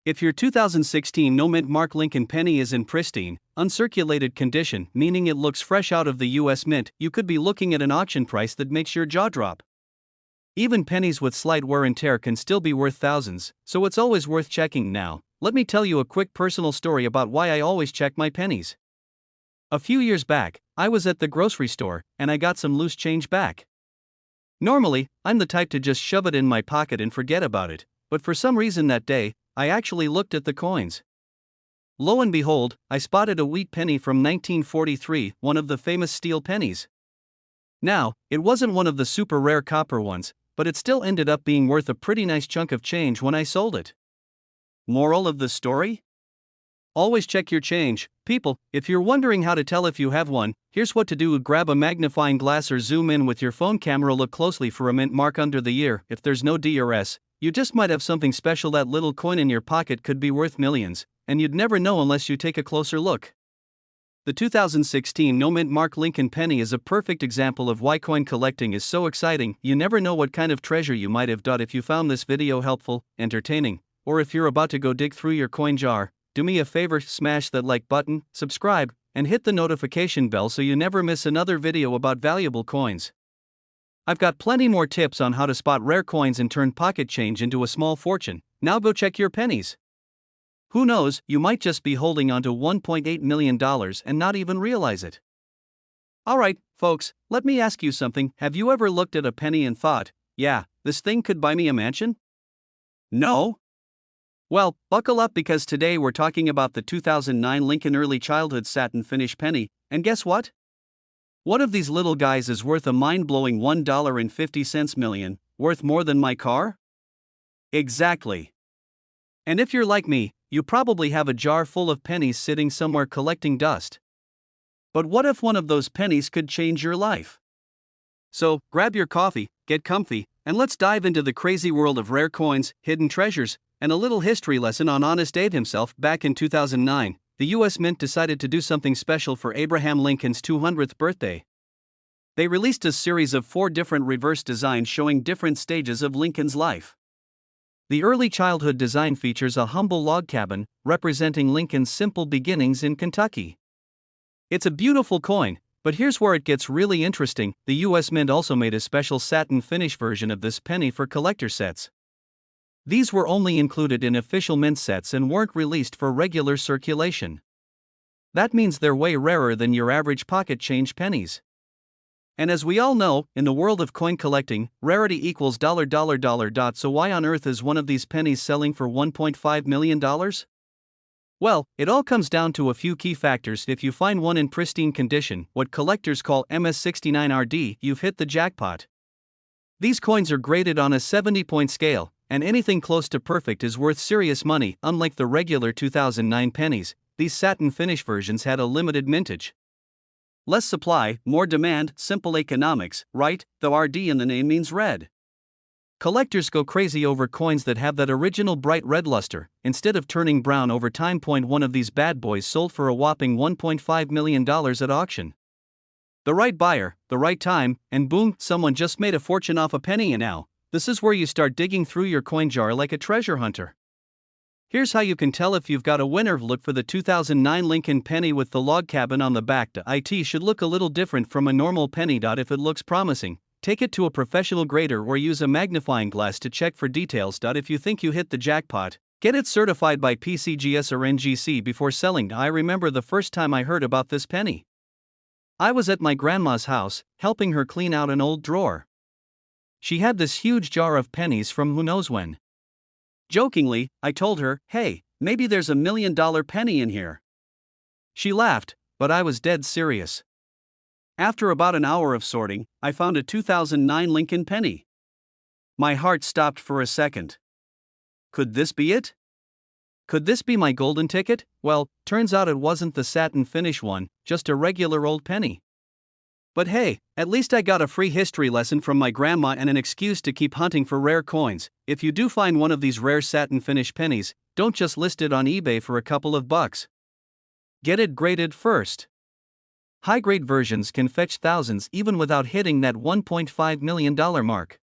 If your 2016 no-mint mark Lincoln penny is in pristine, uncirculated condition, meaning it looks fresh out of the US Mint, you could be looking at an auction price that makes your jaw drop. Even pennies with slight wear and tear can still be worth thousands, so it's always worth checking. Now, let me tell you a quick personal story about why I always check my pennies. A few years back, I was at the grocery store, and I got some loose change back. Normally, I'm the type to just shove it in my pocket and forget about it, but for some reason that day, I actually looked at the coins. Lo and behold, I spotted a wheat penny from 1943, one of the famous steel pennies. Now, it wasn't one of the super rare copper ones, but it still ended up being worth a pretty nice chunk of change when I sold it. Moral of the story? Always check your change, people. If you're wondering how to tell if you have one, here's what to do. Grab a magnifying glass or zoom in with your phone camera. Look closely for a mint mark under the ear. If there's no D or S, you just might have something special. That little coin in your pocket could be worth millions, and you'd never know unless you take a closer look. The 2016 no-mint mark Lincoln penny is a perfect example of why coin collecting is so exciting. You never know what kind of treasure you might have. If you found this video helpful, entertaining, or if you're about to go dig through your coin jar, do me a favor, smash that like button, subscribe, and hit the notification bell so you never miss another video about valuable coins. I've got plenty more tips on how to spot rare coins and turn pocket change into a small fortune. Now go check your pennies. Who knows, you might just be holding onto $1.8 million and not even realize it. Alright, folks, let me ask you something. Have you ever looked at a penny and thought, yeah, this thing could buy me a mansion? No? Well, buckle up because today we're talking about the 2009 Lincoln Early Childhood Satin Finish penny, and guess what? One of these little guys is worth a mind-blowing $1.50 million, worth more than my car? Exactly. And if you're like me, you probably have a jar full of pennies sitting somewhere collecting dust. But what if one of those pennies could change your life? So, grab your coffee, get comfy, and let's dive into the crazy world of rare coins, hidden treasures, and a little history lesson on Honest Abe himself. Back in 2009, the US Mint decided to do something special for Abraham Lincoln's 200th birthday. They released a series of 4 different reverse designs showing different stages of Lincoln's life. The early childhood design features a humble log cabin, representing Lincoln's simple beginnings in Kentucky. It's a beautiful coin, but here's where it gets really interesting. The US Mint also made a special satin finish version of this penny for collector sets. These were only included in official mint sets and weren't released for regular circulation. That means they're way rarer than your average pocket change pennies. And as we all know, in the world of coin collecting, rarity equals $. So why on earth is one of these pennies selling for $1.5 million? Well, it all comes down to a few key factors. If you find one in pristine condition, what collectors call MS69RD, you've hit the jackpot. These coins are graded on a 70-point scale, and anything close to perfect is worth serious money. Unlike the regular 2009 pennies, these satin finish versions had a limited mintage. Less supply, more demand, simple economics, right? Though RD in the name means red. Collectors go crazy over coins that have that original bright red luster, instead of turning brown over time. One of these bad boys sold for a whopping $1.5 million at auction. The right buyer, the right time, and boom, someone just made a fortune off a penny. And now, this is where you start digging through your coin jar like a treasure hunter. Here's how you can tell if you've got a winner. Look for the 2009 Lincoln penny with the log cabin on the back. It should look a little different from a normal penny. If it looks promising, take it to a professional grader or use a magnifying glass to check for details. If you think you hit the jackpot, get it certified by PCGS or NGC before selling. I remember the first time I heard about this penny. I was at my grandma's house, helping her clean out an old drawer. She had this huge jar of pennies from who knows when. Jokingly, I told her, hey, maybe there's $1 million penny in here. She laughed, but I was dead serious. After about an hour of sorting, I found a 2009 Lincoln penny. My heart stopped for a second. Could this be it? Could this be my golden ticket? Well, turns out it wasn't the satin finish one, just a regular old penny. But hey, at least I got a free history lesson from my grandma and an excuse to keep hunting for rare coins. If you do find one of these rare satin finish pennies, don't just list it on eBay for a couple of bucks. Get it graded first. High-grade versions can fetch thousands even without hitting that $1.5 million mark.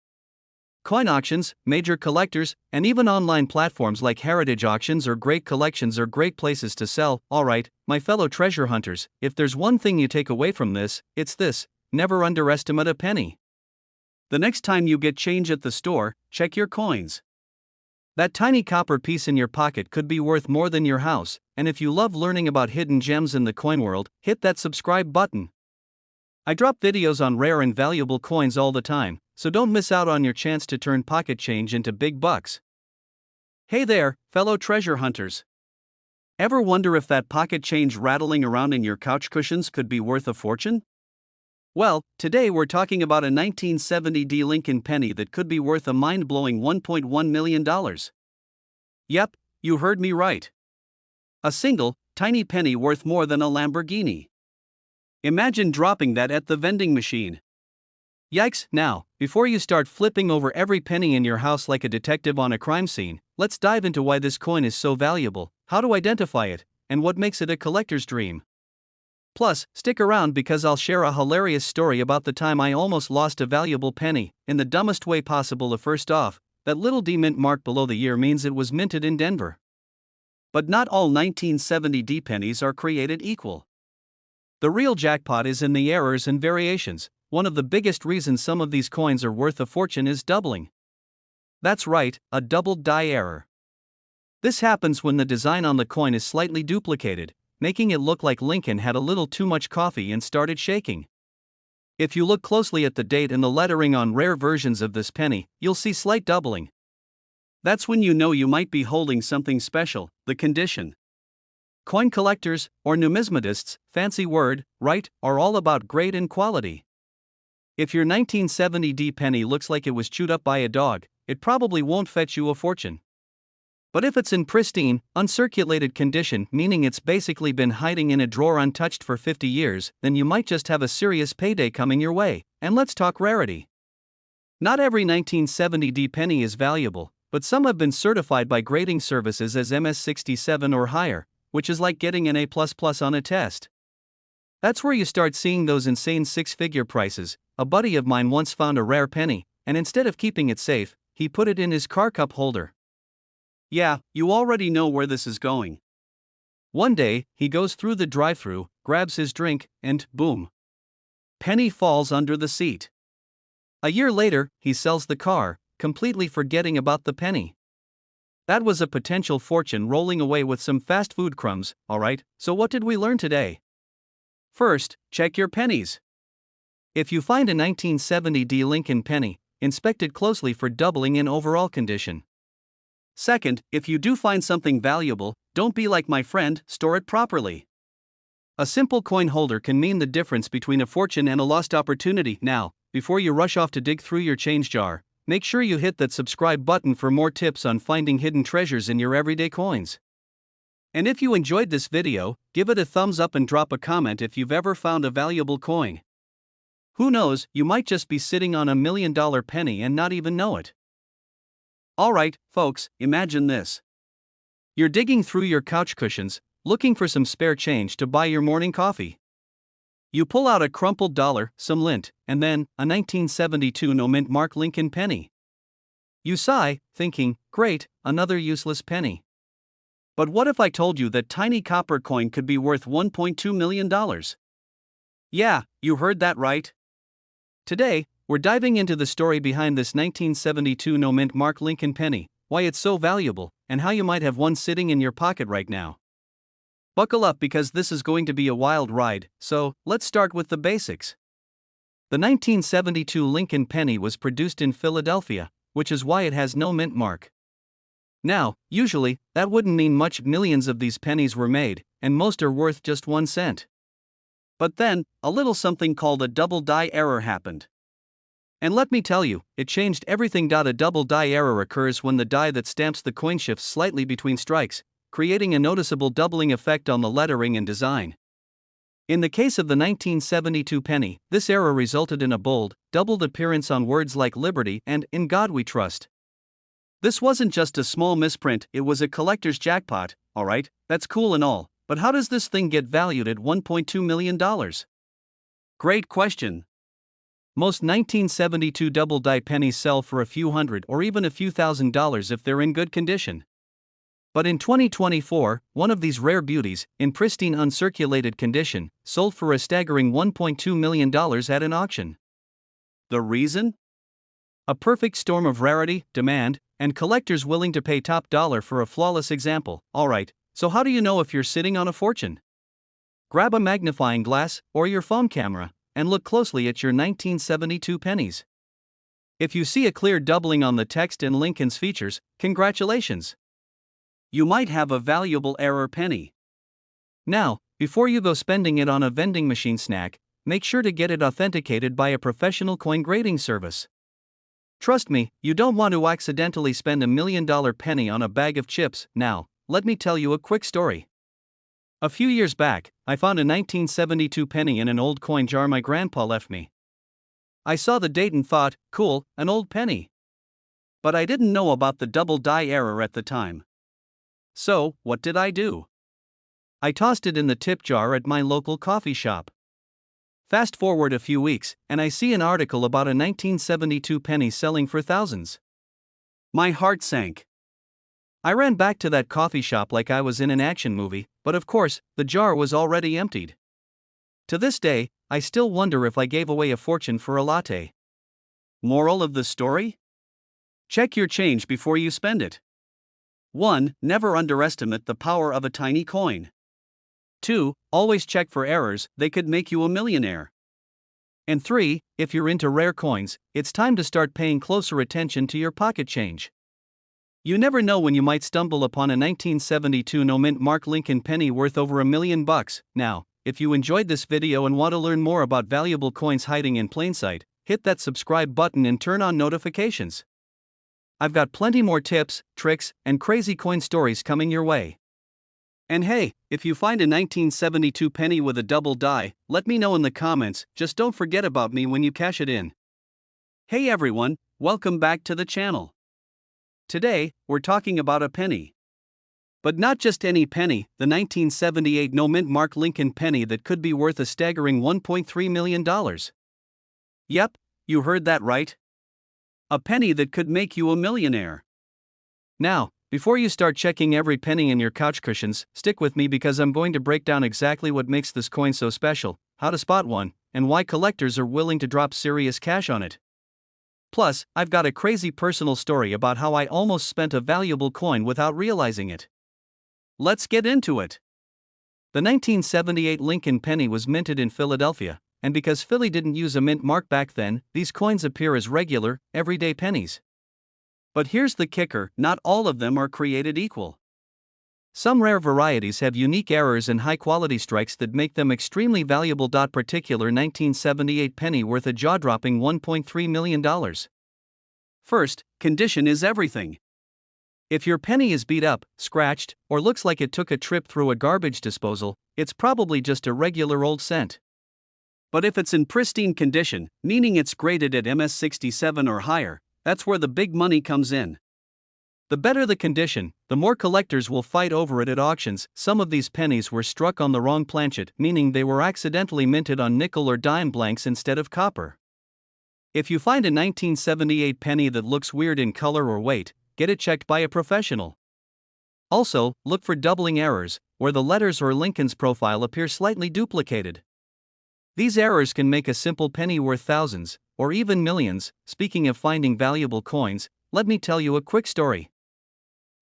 Coin auctions, major collectors, and even online platforms like heritage auctions or great collections are great places to sell. Alright, my fellow treasure hunters, if there's one thing you take away from this, it's this: never underestimate a penny. The next time you get change at the store, check your coins. That tiny copper piece in your pocket could be worth more than your house, and if you love learning about hidden gems in the coin world, hit that subscribe button. I drop videos on rare and valuable coins all the time, so don't miss out on your chance to turn pocket change into big bucks. Hey there, fellow treasure hunters. Ever wonder if that pocket change rattling around in your couch cushions could be worth a fortune? Well, today we're talking about a 1970 D Lincoln penny that could be worth a mind-blowing $1.1 million. Yep, you heard me right. A single, tiny penny worth more than a Lamborghini. Imagine dropping that at the vending machine. Yikes! Now, before you start flipping over every penny in your house like a detective on a crime scene, let's dive into why this coin is so valuable, how to identify it, and what makes it a collector's dream. Plus, stick around because I'll share a hilarious story about the time I almost lost a valuable penny, in the dumbest way possible. First off, that little D mint mark below the year means it was minted in Denver. But not all 1970 D pennies are created equal. The real jackpot is in the errors and variations. One of the biggest reasons some of these coins are worth a fortune is doubling. That's right, a doubled die error. This happens when the design on the coin is slightly duplicated, making it look like Lincoln had a little too much coffee and started shaking. If you look closely at the date and the lettering on rare versions of this penny, you'll see slight doubling. That's when you know you might be holding something special. The condition. Coin collectors, or numismatists, fancy word, right, are all about grade and quality. If your 1970 D penny looks like it was chewed up by a dog, it probably won't fetch you a fortune. But if it's in pristine, uncirculated condition, meaning it's basically been hiding in a drawer untouched for 50 years, then you might just have a serious payday coming your way. And let's talk rarity. Not every 1970 D penny is valuable, but some have been certified by grading services as MS67 or higher, which is like getting an A++ on a test. That's where you start seeing those insane six-figure prices. A buddy of mine once found a rare penny, and instead of keeping it safe, he put it in his car cup holder. Yeah, you already know where this is going. One day, he goes through the drive-thru, grabs his drink, and boom. Penny falls under the seat. A year later, he sells the car, completely forgetting about the penny. That was a potential fortune rolling away with some fast food crumbs. Alright, so what did we learn today? First, check your pennies. If you find a 1970 D Lincoln penny, inspect it closely for doubling in overall condition. Second, if you do find something valuable, don't be like my friend, store it properly. A simple coin holder can mean the difference between a fortune and a lost opportunity. Now, before you rush off to dig through your change jar, make sure you hit that subscribe button for more tips on finding hidden treasures in your everyday coins. And if you enjoyed this video, give it a thumbs up and drop a comment if you've ever found a valuable coin. Who knows, you might just be sitting on $1 million penny and not even know it. Alright, folks, imagine this. You're digging through your couch cushions, looking for some spare change to buy your morning coffee. You pull out a crumpled dollar, some lint, and then a 1972 no-mint mark Lincoln penny. You sigh, thinking, great, another useless penny. But what if I told you that tiny copper coin could be worth $1.2 million? Yeah, you heard that right. Today, we're diving into the story behind this 1972 no-mint mark Lincoln penny, why it's so valuable, and how you might have one sitting in your pocket right now. Buckle up because this is going to be a wild ride, so let's start with the basics. The 1972 Lincoln penny was produced in Philadelphia, which is why it has no mint mark. Now, usually, that wouldn't mean much. Millions of these pennies were made, and most are worth just 1 cent. But then, a little something called a double die error happened. And let me tell you, it changed everything. A double die error occurs when the die that stamps the coin shifts slightly between strikes, creating a noticeable doubling effect on the lettering and design. In the case of the 1972 penny, this error resulted in a bold, doubled appearance on words like liberty and in God we trust. This wasn't just a small misprint, it was a collector's jackpot. Alright, that's cool and all, but how does this thing get valued at $1.2 million? Great question. Most 1972 double-die pennies sell for a few hundred or even a few $1,000s if they're in good condition. But in 2024, one of these rare beauties, in pristine uncirculated condition, sold for a staggering $1.2 million at an auction. The reason? A perfect storm of rarity, demand, and collectors willing to pay top dollar for a flawless example. Alright, so how do you know if you're sitting on a fortune? Grab a magnifying glass or your phone camera and look closely at your 1972 pennies. If you see a clear doubling on the text and Lincoln's features, congratulations! You might have a valuable error penny. Now, before you go spending it on a vending machine snack, make sure to get it authenticated by a professional coin grading service. Trust me, you don't want to accidentally spend $1 million penny on a bag of chips. Now, let me tell you a quick story. A few years back, I found a 1972 penny in an old coin jar my grandpa left me. I saw the date and thought, cool, an old penny. But I didn't know about the double die error at the time. So, what did I do? I tossed it in the tip jar at my local coffee shop. Fast forward a few weeks, and I see an article about a 1972 penny selling for thousands. My heart sank. I ran back to that coffee shop like I was in an action movie, but of course, the jar was already emptied. To this day, I still wonder if I gave away a fortune for a latte. Moral of the story? Check your change before you spend it. 1. Never underestimate the power of a tiny coin. 2. Always check for errors, they could make you a millionaire. And 3. If you're into rare coins, it's time to start paying closer attention to your pocket change. You never know when you might stumble upon a 1972 no-mint mark Lincoln penny worth over $1 million. Now, if you enjoyed this video and want to learn more about valuable coins hiding in plain sight, hit that subscribe button and turn on notifications. I've got plenty more tips, tricks, and crazy coin stories coming your way. And hey, if you find a 1972 penny with a double die, let me know in the comments, just don't forget about me when you cash it in. Hey everyone, welcome back to the channel. Today, we're talking about a penny. But not just any penny, the 1978 no-mint mark Lincoln penny that could be worth a staggering $1.3 million. Yep, you heard that right. A penny that could make you a millionaire. Now, before you start checking every penny in your couch cushions, stick with me because I'm going to break down exactly what makes this coin so special, how to spot one, and why collectors are willing to drop serious cash on it. Plus, I've got a crazy personal story about how I almost spent a valuable coin without realizing it. Let's get into it. The 1978 Lincoln penny was minted in Philadelphia, and because Philly didn't use a mint mark back then, these coins appear as regular, everyday pennies. But here's the kicker, not all of them are created equal. Some rare varieties have unique errors and high-quality strikes that make them extremely valuable. Particular 1978 penny worth a jaw-dropping $1.3 million. First, condition is everything. If your penny is beat up, scratched, or looks like it took a trip through a garbage disposal, it's probably just a regular old cent. But if it's in pristine condition, meaning it's graded at MS67 or higher, that's where the big money comes in. The better the condition, the more collectors will fight over it at auctions. Some of these pennies were struck on the wrong planchet, meaning they were accidentally minted on nickel or dime blanks instead of copper. If you find a 1978 penny that looks weird in color or weight, get it checked by a professional. Also, look for doubling errors, where the letters or Lincoln's profile appear slightly duplicated. These errors can make a simple penny worth thousands, or even millions. Speaking of finding valuable coins, let me tell you a quick story.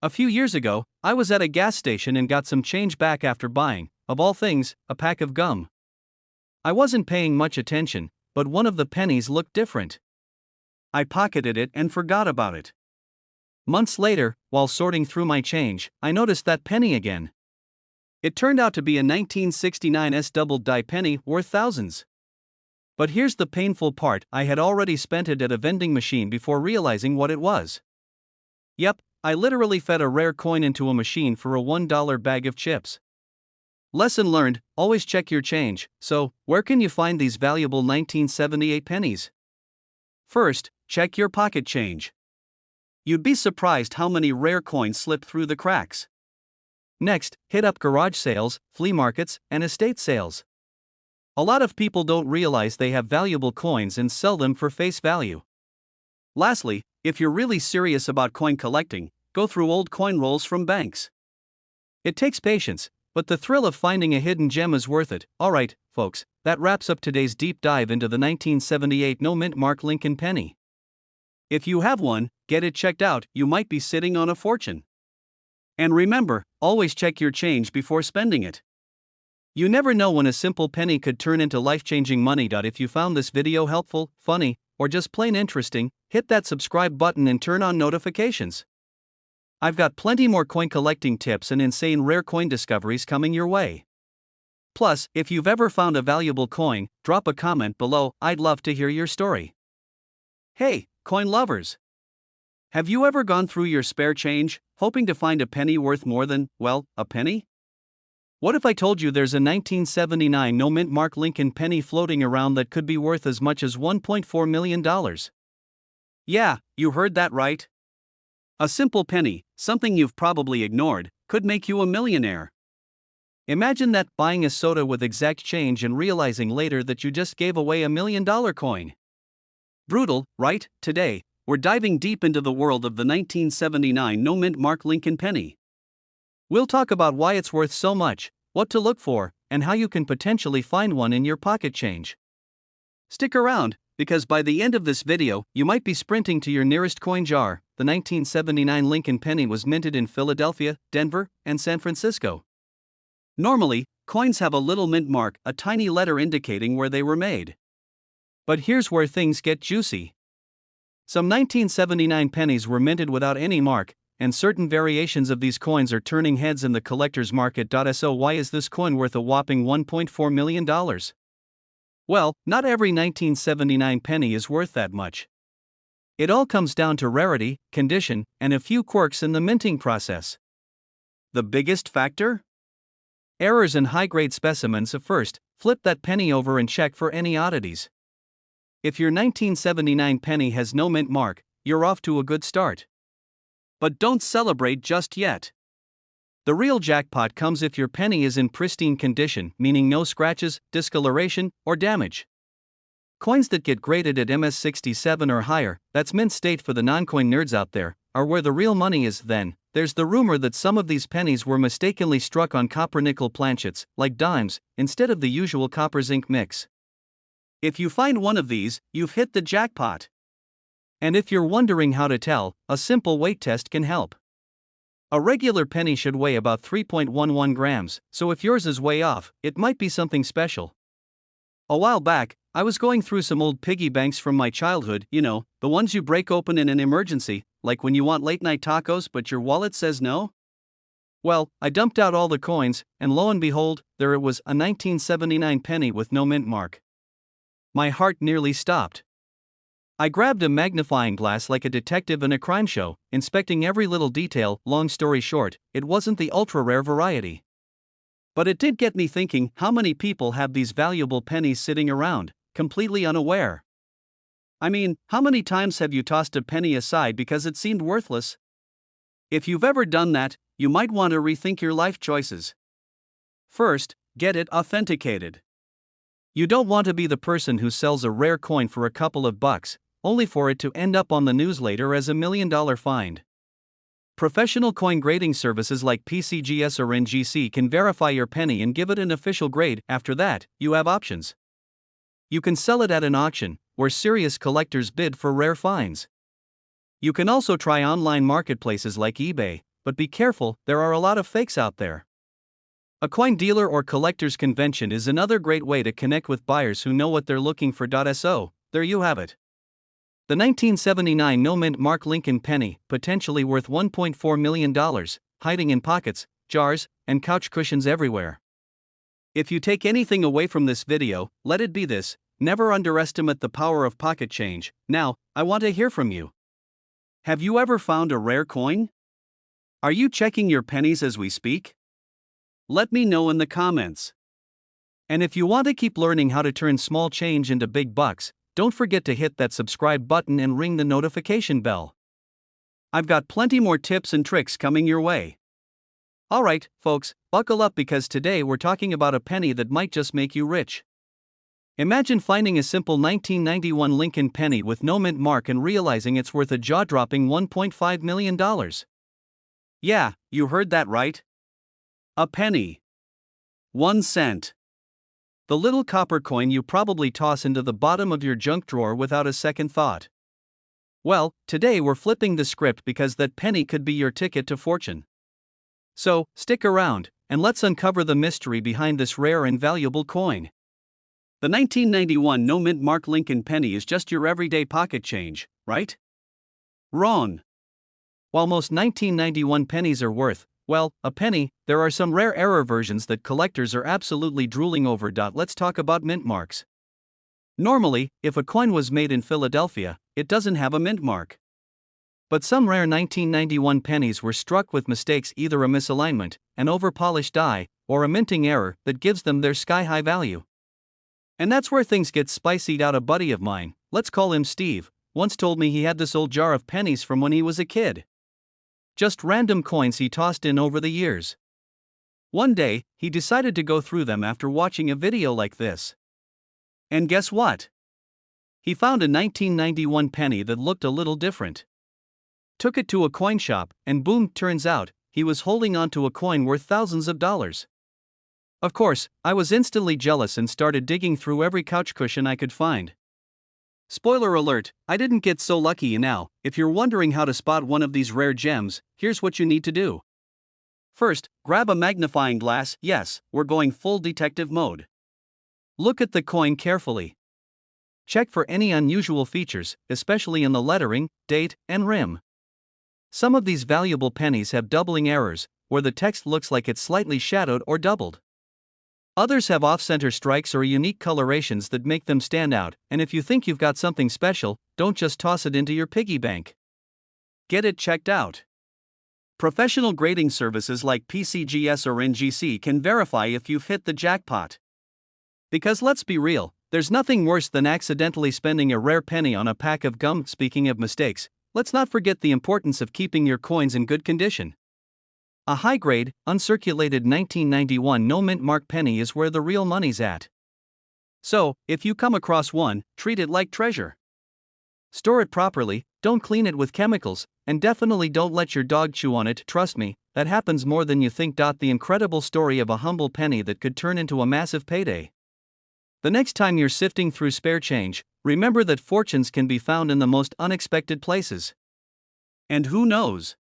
A few years ago, I was at a gas station and got some change back after buying, of all things, a pack of gum. I wasn't paying much attention, but one of the pennies looked different. I pocketed it and forgot about it. Months later, while sorting through my change, I noticed that penny again. It turned out to be a 1969 double die penny worth thousands. But here's the painful part, I had already spent it at a vending machine before realizing what it was. Yep, I literally fed a rare coin into a machine for a $1 bag of chips. Lesson learned, always check your change. So, where can you find these valuable 1978 pennies? First, check your pocket change. You'd be surprised how many rare coins slip through the cracks. Next, hit up garage sales, flea markets, and estate sales. A lot of people don't realize they have valuable coins and sell them for face value. Lastly, if you're really serious about coin collecting, go through old coin rolls from banks. It takes patience, but the thrill of finding a hidden gem is worth it. Alright, folks, that wraps up today's deep dive into the 1978 no mint mark Lincoln penny. If you have one, get it checked out, you might be sitting on a fortune. And remember, always check your change before spending it. You never know when a simple penny could turn into life-changing money. If you found this video helpful, funny, or just plain interesting, hit that subscribe button and turn on notifications. I've got plenty more coin collecting tips and insane rare coin discoveries coming your way. Plus, if you've ever found a valuable coin, drop a comment below, I'd love to hear your story. Hey, coin lovers! Have you ever gone through your spare change, hoping to find a penny worth more than, well, a penny? What if I told you there's a 1979 no mint mark Lincoln penny floating around that could be worth as much as $1.4 million? Yeah, you heard that right. A simple penny, something you've probably ignored, could make you a millionaire. Imagine that, buying a soda with exact change and realizing later that you just gave away $1 million coin. Brutal, right? Today, we're diving deep into the world of the 1979 no mint mark Lincoln penny. We'll talk about why it's worth so much, what to look for, and how you can potentially find one in your pocket change. Stick around, because by the end of this video, you might be sprinting to your nearest coin jar. The 1979 Lincoln penny was minted in Philadelphia, Denver, and San Francisco. Normally, coins have a little mint mark, a tiny letter indicating where they were made. But here's where things get juicy. Some 1979 pennies were minted without any mark, and certain variations of these coins are turning heads in the collector's market. So why is this coin worth a whopping $1.4 million? Well, not every 1979 penny is worth that much. It all comes down to rarity, condition, and a few quirks in the minting process. The biggest factor? Errors in high-grade specimens. First, flip that penny over and check for any oddities. If your 1979 penny has no mint mark, you're off to a good start. But don't celebrate just yet. The real jackpot comes if your penny is in pristine condition, meaning no scratches, discoloration, or damage. Coins that get graded at MS67 or higher, that's mint state for the non-coin nerds out there, are where the real money is. Then, there's the rumor that some of these pennies were mistakenly struck on copper-nickel planchets, like dimes, instead of the usual copper-zinc mix. If you find one of these, you've hit the jackpot. And if you're wondering how to tell, a simple weight test can help. A regular penny should weigh about 3.11 grams, so if yours is way off, it might be something special. A while back, I was going through some old piggy banks from my childhood, the ones you break open in an emergency, like when you want late-night tacos but your wallet says no. Well, I dumped out all the coins, and lo and behold, there it was, a 1979 penny with no mint mark. My heart nearly stopped. I grabbed a magnifying glass like a detective in a crime show, inspecting every little detail. Long story short, it wasn't the ultra-rare variety. But it did get me thinking, how many people have these valuable pennies sitting around, completely unaware? I mean, how many times have you tossed a penny aside because it seemed worthless? If you've ever done that, you might want to rethink your life choices. First, get it authenticated. You don't want to be the person who sells a rare coin for a couple of bucks, only for it to end up on the news later as $1 million find. Professional coin grading services like PCGS or NGC can verify your penny and give it an official grade. After that, you have options. You can sell it at an auction, where serious collectors bid for rare finds. You can also try online marketplaces like eBay, but be careful, there are a lot of fakes out there. A coin dealer or collector's convention is another great way to connect with buyers who know what they're looking for. So, there you have it. The 1979 no mint mark Lincoln penny, potentially worth $1.4 million, hiding in pockets, jars, and couch cushions everywhere. If you take anything away from this video, let it be this: never underestimate the power of pocket change. Now, I want to hear from you. Have you ever found a rare coin? Are you checking your pennies as we speak? Let me know in the comments. And if you want to keep learning how to turn small change into big bucks, don't forget to hit that subscribe button and ring the notification bell. I've got plenty more tips and tricks coming your way. Alright, folks, buckle up because today we're talking about a penny that might just make you rich. Imagine finding a simple 1991 Lincoln penny with no mint mark and realizing it's worth a jaw-dropping $1.5 million. Yeah, you heard that right. A penny. 1 cent. The little copper coin you probably toss into the bottom of your junk drawer without a second thought. Well, today we're flipping the script because that penny could be your ticket to fortune. So, stick around, and let's uncover the mystery behind this rare and valuable coin. The 1991 no mint mark Lincoln penny is just your everyday pocket change, right? Wrong. While most 1991 pennies are worth, well, a penny, there are some rare error versions that collectors are absolutely drooling over. Let's talk about mint marks. Normally, if a coin was made in Philadelphia, it doesn't have a mint mark. But some rare 1991 pennies were struck with mistakes, either a misalignment, an over-polished die, or a minting error that gives them their sky-high value. And that's where things get spicy. A buddy of mine, let's call him Steve, once told me he had this old jar of pennies from when he was a kid. Just random coins he tossed in over the years. One day, he decided to go through them after watching a video like this. And guess what? He found a 1991 penny that looked a little different. Took it to a coin shop, and boom, turns out, he was holding onto a coin worth thousands of dollars. Of course, I was instantly jealous and started digging through every couch cushion I could find. Spoiler alert, I didn't get so lucky. Now, if you're wondering how to spot one of these rare gems, here's what you need to do. First, grab a magnifying glass. Yes, we're going full detective mode. Look at the coin carefully. Check for any unusual features, especially in the lettering, date, and rim. Some of these valuable pennies have doubling errors, where the text looks like it's slightly shadowed or doubled. Others have off-center strikes or unique colorations that make them stand out, and if you think you've got something special, don't just toss it into your piggy bank. Get it checked out. Professional grading services like PCGS or NGC can verify if you've hit the jackpot. Because let's be real, there's nothing worse than accidentally spending a rare penny on a pack of gum. Speaking of mistakes, let's not forget the importance of keeping your coins in good condition. A high-grade, uncirculated 1991 no mint mark penny is where the real money's at. So, if you come across one, treat it like treasure. Store it properly, don't clean it with chemicals, and definitely don't let your dog chew on it. Trust me, that happens more than you think. The incredible story of a humble penny that could turn into a massive payday. The next time you're sifting through spare change, remember that fortunes can be found in the most unexpected places. And who knows?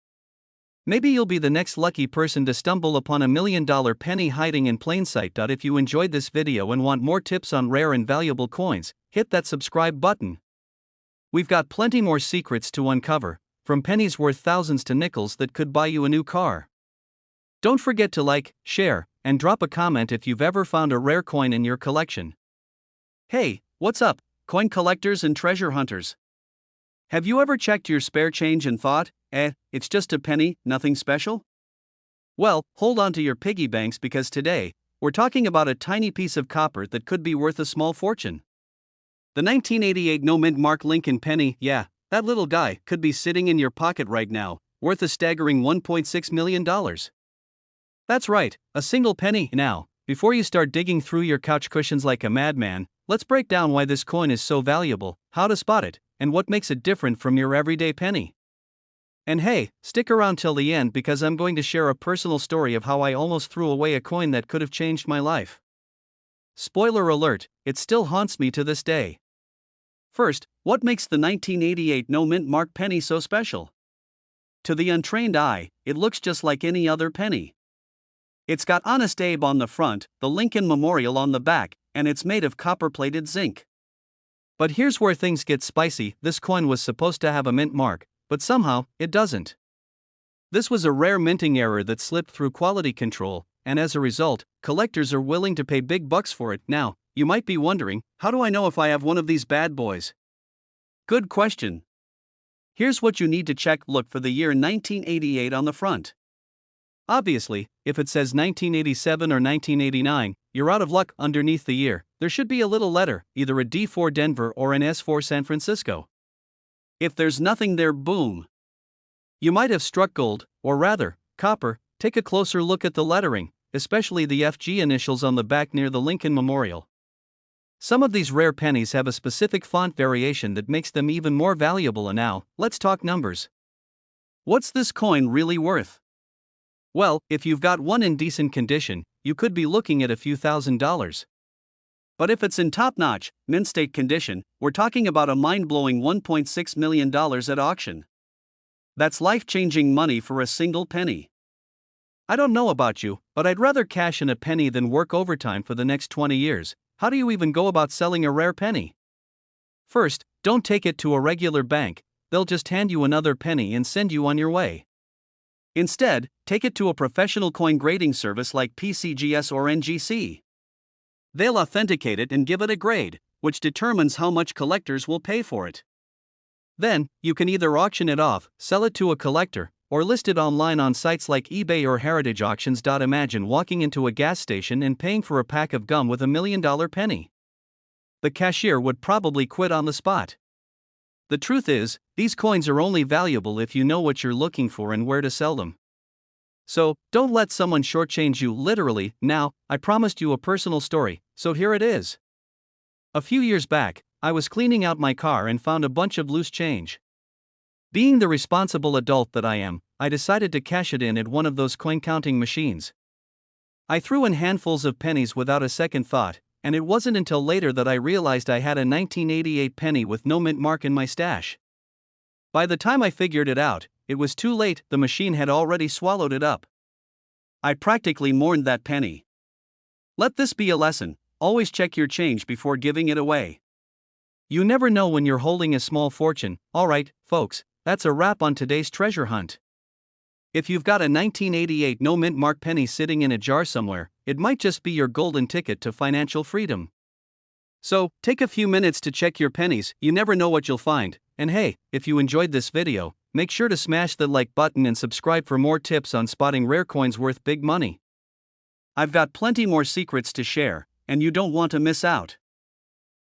Maybe you'll be the next lucky person to stumble upon a $1 million penny hiding in plain sight. If you enjoyed this video and want more tips on rare and valuable coins, hit that subscribe button. We've got plenty more secrets to uncover, from pennies worth thousands to nickels that could buy you a new car. Don't forget to like, share, and drop a comment if you've ever found a rare coin in your collection. Hey, what's up, coin collectors and treasure hunters? Have you ever checked your spare change and thought, it's just a penny, nothing special? Well, hold on to your piggy banks because today, we're talking about a tiny piece of copper that could be worth a small fortune. The 1988 no mint mark Lincoln penny, yeah, that little guy, could be sitting in your pocket right now, worth a staggering $1.6 million. That's right, a single penny. Now, before you start digging through your couch cushions like a madman, let's break down why this coin is so valuable, how to spot it, and what makes it different from your everyday penny. And hey, stick around till the end because I'm going to share a personal story of how I almost threw away a coin that could have changed my life. Spoiler alert, it still haunts me to this day. First, what makes the 1988 no mint mark penny so special? To the untrained eye, it looks just like any other penny. It's got Honest Abe on the front, the Lincoln Memorial on the back, and it's made of copper-plated zinc. But here's where things get spicy. This coin was supposed to have a mint mark, but somehow, it doesn't. This was a rare minting error that slipped through quality control, and as a result, collectors are willing to pay big bucks for it. Now, you might be wondering, how do I know if I have one of these bad boys? Good question. Here's what you need to check. Look for the year 1988 on the front. Obviously, if it says 1987 or 1989, you're out of luck underneath the year. There should be a little letter, either a D for Denver or an S for San Francisco. If there's nothing there, boom. You might have struck gold, or rather, copper. Take a closer look at the lettering, especially the FG initials on the back near the Lincoln Memorial. Some of these rare pennies have a specific font variation that makes them even more valuable. And now, let's talk numbers. What's this coin really worth? Well, if you've got one in decent condition, you could be looking at a few $1,000s. But if it's in top-notch, mint state condition, we're talking about a mind-blowing $1.6 million at auction. That's life-changing money for a single penny. I don't know about you, but I'd rather cash in a penny than work overtime for the next 20 years. How do you even go about selling a rare penny? First, don't take it to a regular bank. They'll just hand you another penny and send you on your way. Instead, take it to a professional coin grading service like PCGS or NGC. They'll authenticate it and give it a grade, which determines how much collectors will pay for it. Then, you can either auction it off, sell it to a collector, or list it online on sites like eBay or Heritage Auctions. Imagine walking into a gas station and paying for a pack of gum with $1 million penny. The cashier would probably quit on the spot. The truth is, these coins are only valuable if you know what you're looking for and where to sell them. So, don't let someone shortchange you literally. Now, I promised you a personal story, so here it is. A few years back, I was cleaning out my car and found a bunch of loose change. Being the responsible adult that I am, I decided to cash it in at one of those coin counting machines. I threw in handfuls of pennies without a second thought, and it wasn't until later that I realized I had a 1988 penny with no mint mark in my stash. By the time I figured it out, it was too late. The machine had already swallowed it up. I practically mourned that penny. Let this be a lesson: always check your change before giving it away. You never know when you're holding a small fortune. Alright, folks, that's a wrap on today's treasure hunt. If you've got a 1988 no mint mark penny sitting in a jar somewhere, it might just be your golden ticket to financial freedom. So, take a few minutes to check your pennies. You never know what you'll find. And hey, if you enjoyed this video, make sure to smash the like button and subscribe for more tips on spotting rare coins worth big money. I've got plenty more secrets to share, and you don't want to miss out.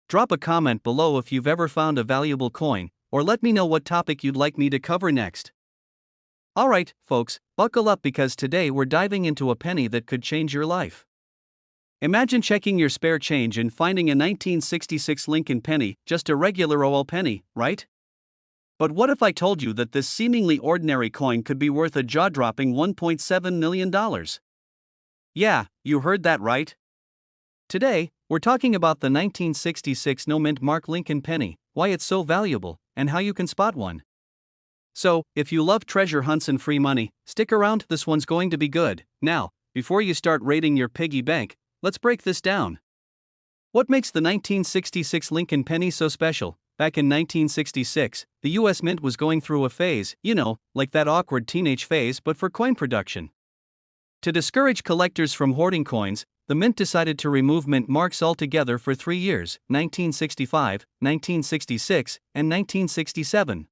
Drop a comment below if you've ever found a valuable coin, or let me know what topic you'd like me to cover next. Alright, folks, buckle up because today we're diving into a penny that could change your life. Imagine checking your spare change and finding a 1966 Lincoln penny, just a regular old penny, right? But what if I told you that this seemingly ordinary coin could be worth a jaw-dropping $1.7 million? Yeah, you heard that right. Today, we're talking about the 1966 no mint mark Lincoln penny, why it's so valuable, and how you can spot one. So, if you love treasure hunts and free money, stick around, this one's going to be good. Now, before you start raiding your piggy bank, let's break this down. What makes the 1966 Lincoln penny so special? Back in 1966, the US Mint was going through a phase, like that awkward teenage phase but for coin production. To discourage collectors from hoarding coins, the Mint decided to remove mint marks altogether for 3 years, 1965, 1966, and 1967.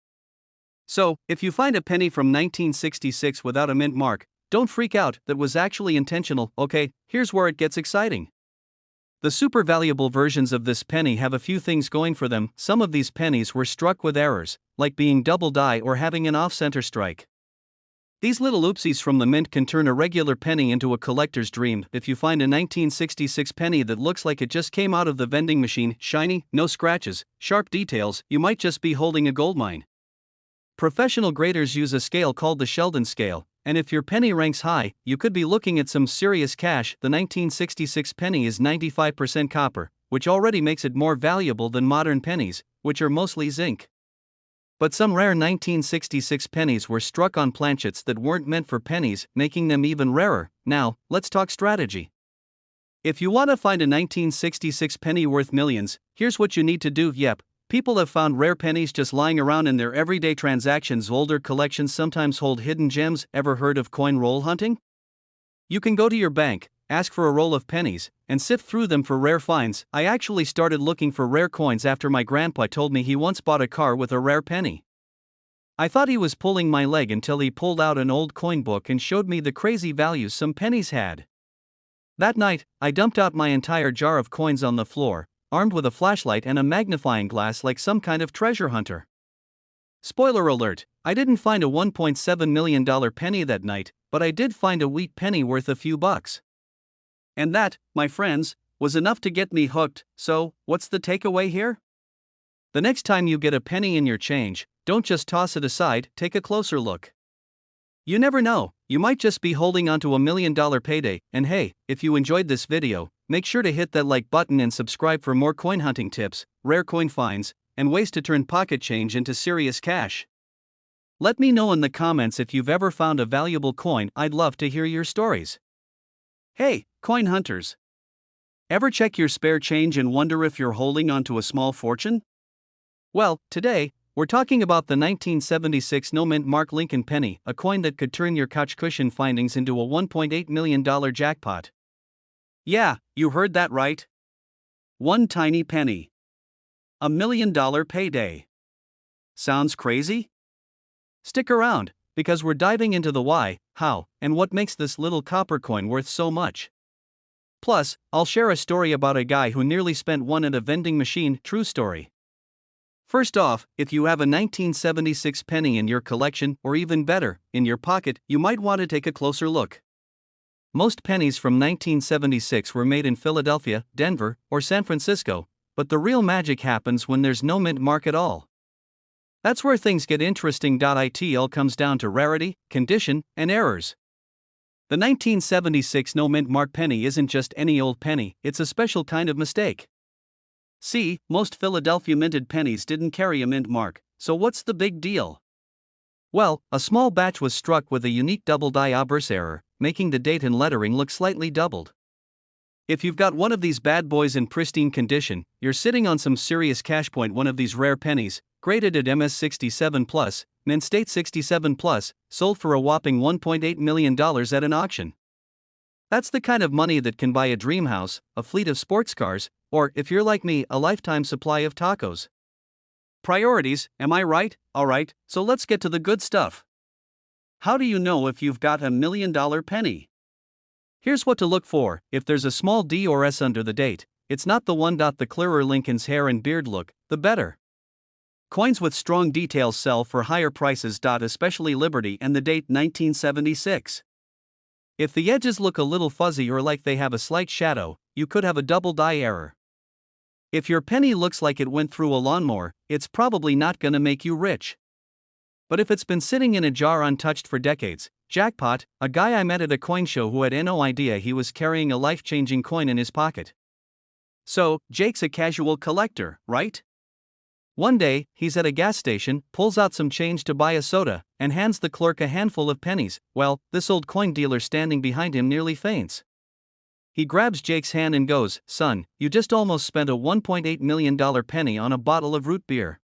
So, if you find a penny from 1966 without a mint mark, don't freak out, that was actually intentional. Okay, here's where it gets exciting. The super valuable versions of this penny have a few things going for them. Some of these pennies were struck with errors, like being double die or having an off-center strike. These little oopsies from the Mint can turn a regular penny into a collector's dream. If you find a 1966 penny that looks like it just came out of the vending machine, shiny, no scratches, sharp details, you might just be holding a goldmine. Professional graders use a scale called the Sheldon scale, and if your penny ranks high, you could be looking at some serious cash. The 1966 penny is 95% copper, which already makes it more valuable than modern pennies, which are mostly zinc. But some rare 1966 pennies were struck on planchets that weren't meant for pennies, making them even rarer. Now, let's talk strategy. If you want to find a 1966 penny worth millions, here's what you need to do. Yep, people have found rare pennies just lying around in their everyday transactions. Older collections sometimes hold hidden gems. Ever heard of coin roll hunting? You can go to your bank, ask for a roll of pennies, and sift through them for rare finds. I actually started looking for rare coins after my grandpa told me he once bought a car with a rare penny. I thought he was pulling my leg until he pulled out an old coin book and showed me the crazy values some pennies had. That night, I dumped out my entire jar of coins on the floor, armed with a flashlight and a magnifying glass like some kind of treasure hunter. Spoiler alert, I didn't find a $1.7 million penny that night, but I did find a wheat penny worth a few bucks. And that, my friends, was enough to get me hooked. So, what's the takeaway here? The next time you get a penny in your change, don't just toss it aside, take a closer look. You never know, you might just be holding onto $1 million payday. And hey, if you enjoyed this video, make sure to hit that like button and subscribe for more coin hunting tips, rare coin finds, and ways to turn pocket change into serious cash. Let me know in the comments if you've ever found a valuable coin. I'd love to hear your stories. Hey, coin hunters! Ever check your spare change and wonder if you're holding onto a small fortune? Well, today, we're talking about the 1976 no-mint Mark Lincoln penny, a coin that could turn your couch cushion findings into a $1.8 million jackpot. Yeah, you heard that right. One tiny penny. $1 million payday. Sounds crazy? Stick around, because we're diving into the why, how, and what makes this little copper coin worth so much. Plus, I'll share a story about a guy who nearly spent one at a vending machine. True story. First off, if you have a 1976 penny in your collection, or even better, in your pocket, you might want to take a closer look. Most pennies from 1976 were made in Philadelphia, Denver, or San Francisco, but the real magic happens when there's no mint mark at all. That's where things get interesting. It all comes down to rarity, condition, and errors. The 1976 no mint mark penny isn't just any old penny, it's a special kind of mistake. See, most Philadelphia minted pennies didn't carry a mint mark, so what's the big deal? Well, a small batch was struck with a unique double die obverse error, making the date and lettering look slightly doubled. If you've got one of these bad boys in pristine condition, you're sitting on some serious cash. One of these rare pennies, graded at MS67+, mint state 67+, sold for a whopping $1.8 million at an auction. That's the kind of money that can buy a dream house, a fleet of sports cars, or, if you're like me, a lifetime supply of tacos. Priorities, am I right? Alright, so let's get to the good stuff. How do you know if you've got $1 million penny? Here's what to look for. If there's a small D or S under the date, it's not the one. The clearer Lincoln's hair and beard look, the better. Coins with strong details sell for higher prices. Especially Liberty and the date 1976. If the edges look a little fuzzy or like they have a slight shadow, you could have a double die error. If your penny looks like it went through a lawnmower, it's probably not gonna make you rich. But if it's been sitting in a jar untouched for decades, jackpot. A guy I met at a coin show who had no idea he was carrying a life-changing coin in his pocket. So, Jake's a casual collector, right? One day, he's at a gas station, pulls out some change to buy a soda, and hands the clerk a handful of pennies. Well, this old coin dealer standing behind him nearly faints. He grabs Jake's hand and goes, "Son, you just almost spent a $1.8 million penny on a bottle of root beer."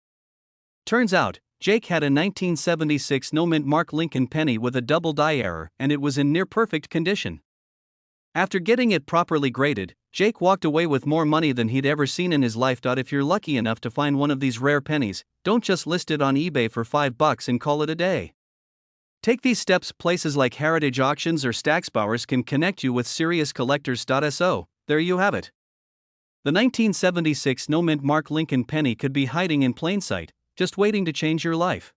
Turns out, Jake had a 1976 no-mint Mark Lincoln penny with a double die error, and it was in near-perfect condition. After getting it properly graded, Jake walked away with more money than he'd ever seen in his life. If you're lucky enough to find one of these rare pennies, don't just list it on eBay for $5 and call it a day. Take these steps. Places like Heritage Auctions or Stacksbowers can connect you with serious collectors. So, there you have it. The 1976 no-mint Mark Lincoln penny could be hiding in plain sight, just waiting to change your life.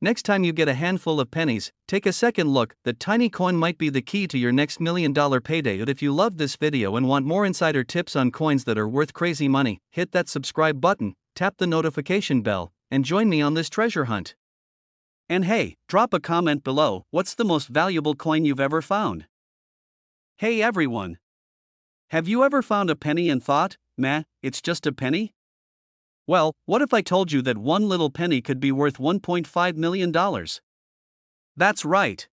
Next time you get a handful of pennies, take a second look. That tiny coin might be the key to your next $1 million payday. If you loved this video and want more insider tips on coins that are worth crazy money, hit that subscribe button, tap the notification bell, and join me on this treasure hunt. And hey, drop a comment below. What's the most valuable coin you've ever found? Hey everyone! Have you ever found a penny and thought, meh, it's just a penny? Well, what if I told you that one little penny could be worth $1.5 million? That's right.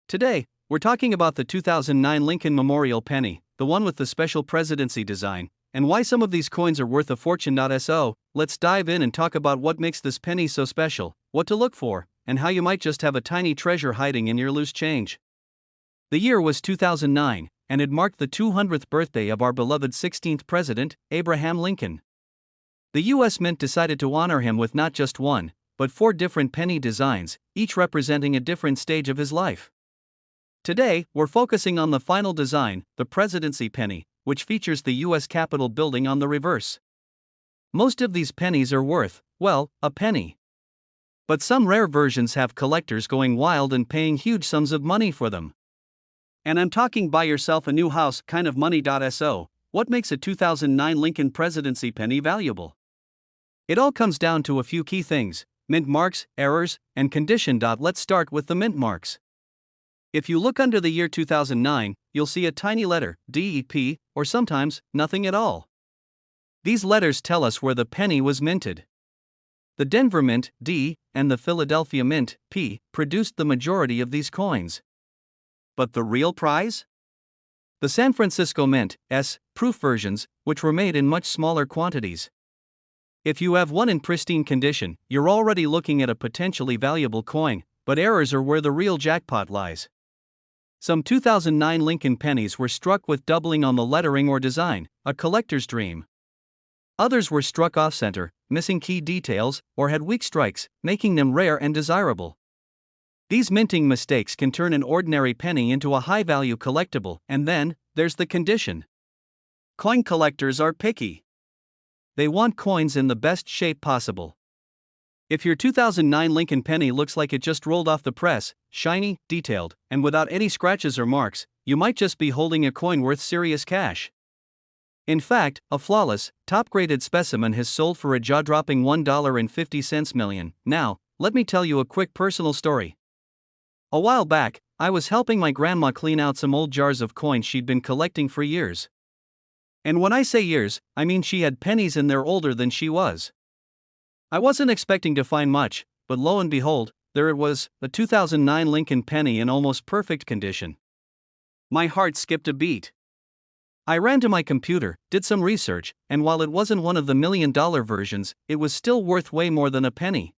Today, we're talking about the 2009 Lincoln Memorial Penny, the one with the special presidency design, and why some of these coins are worth a fortune. So, let's dive in and talk about what makes this penny so special, what to look for, and how you might just have a tiny treasure hiding in your loose change. The year was 2009, and it marked the 200th birthday of our beloved 16th president, Abraham Lincoln. The U.S. Mint decided to honor him with not just one, but 4 different penny designs, each representing a different stage of his life. Today, we're focusing on the final design, the presidency penny, which features the US Capitol building on the reverse. Most of these pennies are worth, well, a penny. But some rare versions have collectors going wild and paying huge sums of money for them. And I'm talking buy yourself a new house kind of money.so. What makes a 2009 Lincoln presidency penny valuable? It all comes down to a few key things: mint marks, errors, and condition. Let's start with the mint marks. If you look under the year 2009, you'll see a tiny letter, DEP, or sometimes nothing at all. These letters tell us where the penny was minted. The Denver Mint, D, and the Philadelphia Mint, P, produced the majority of these coins. But the real prize? The San Francisco Mint, S, proof versions, which were made in much smaller quantities. If you have one in pristine condition, you're already looking at a potentially valuable coin, but errors are where the real jackpot lies. Some 2009 Lincoln pennies were struck with doubling on the lettering or design, a collector's dream. Others were struck off-center, missing key details, or had weak strikes, making them rare and desirable. These minting mistakes can turn an ordinary penny into a high-value collectible, and then, there's the condition. Coin collectors are picky. They want coins in the best shape possible. If your 2009 Lincoln penny looks like it just rolled off the press, shiny, detailed, and without any scratches or marks, you might just be holding a coin worth serious cash. In fact, a flawless, top-graded specimen has sold for a jaw-dropping $1.50 million. Now, let me tell you a quick personal story. A while back, I was helping my grandma clean out some old jars of coins she'd been collecting for years. And when I say years, I mean she had pennies in there older than she was. I wasn't expecting to find much, but lo and behold, there it was, a 2009 Lincoln penny in almost perfect condition. My heart skipped a beat. I ran to my computer, did some research, and while it wasn't one of the $1 million versions, it was still worth way more than a penny.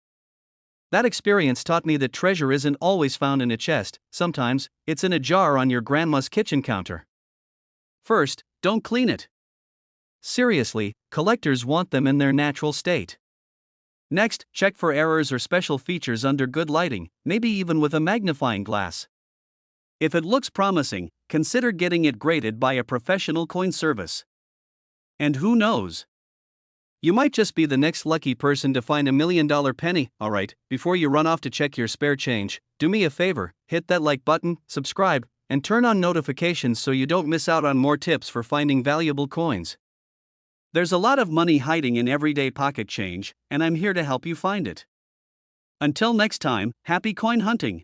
That experience taught me that treasure isn't always found in a chest, sometimes, it's in a jar on your grandma's kitchen counter. First, don't clean it. Seriously, collectors want them in their natural state. Next, check for errors or special features under good lighting, maybe even with a magnifying glass. If it looks promising, consider getting it graded by a professional coin service. And who knows? You might just be the next lucky person to find $1 million penny. Alright, before you run off to check your spare change, do me a favor, hit that like button, subscribe, and turn on notifications so you don't miss out on more tips for finding valuable coins. There's a lot of money hiding in everyday pocket change, and I'm here to help you find it. Until next time, happy coin hunting!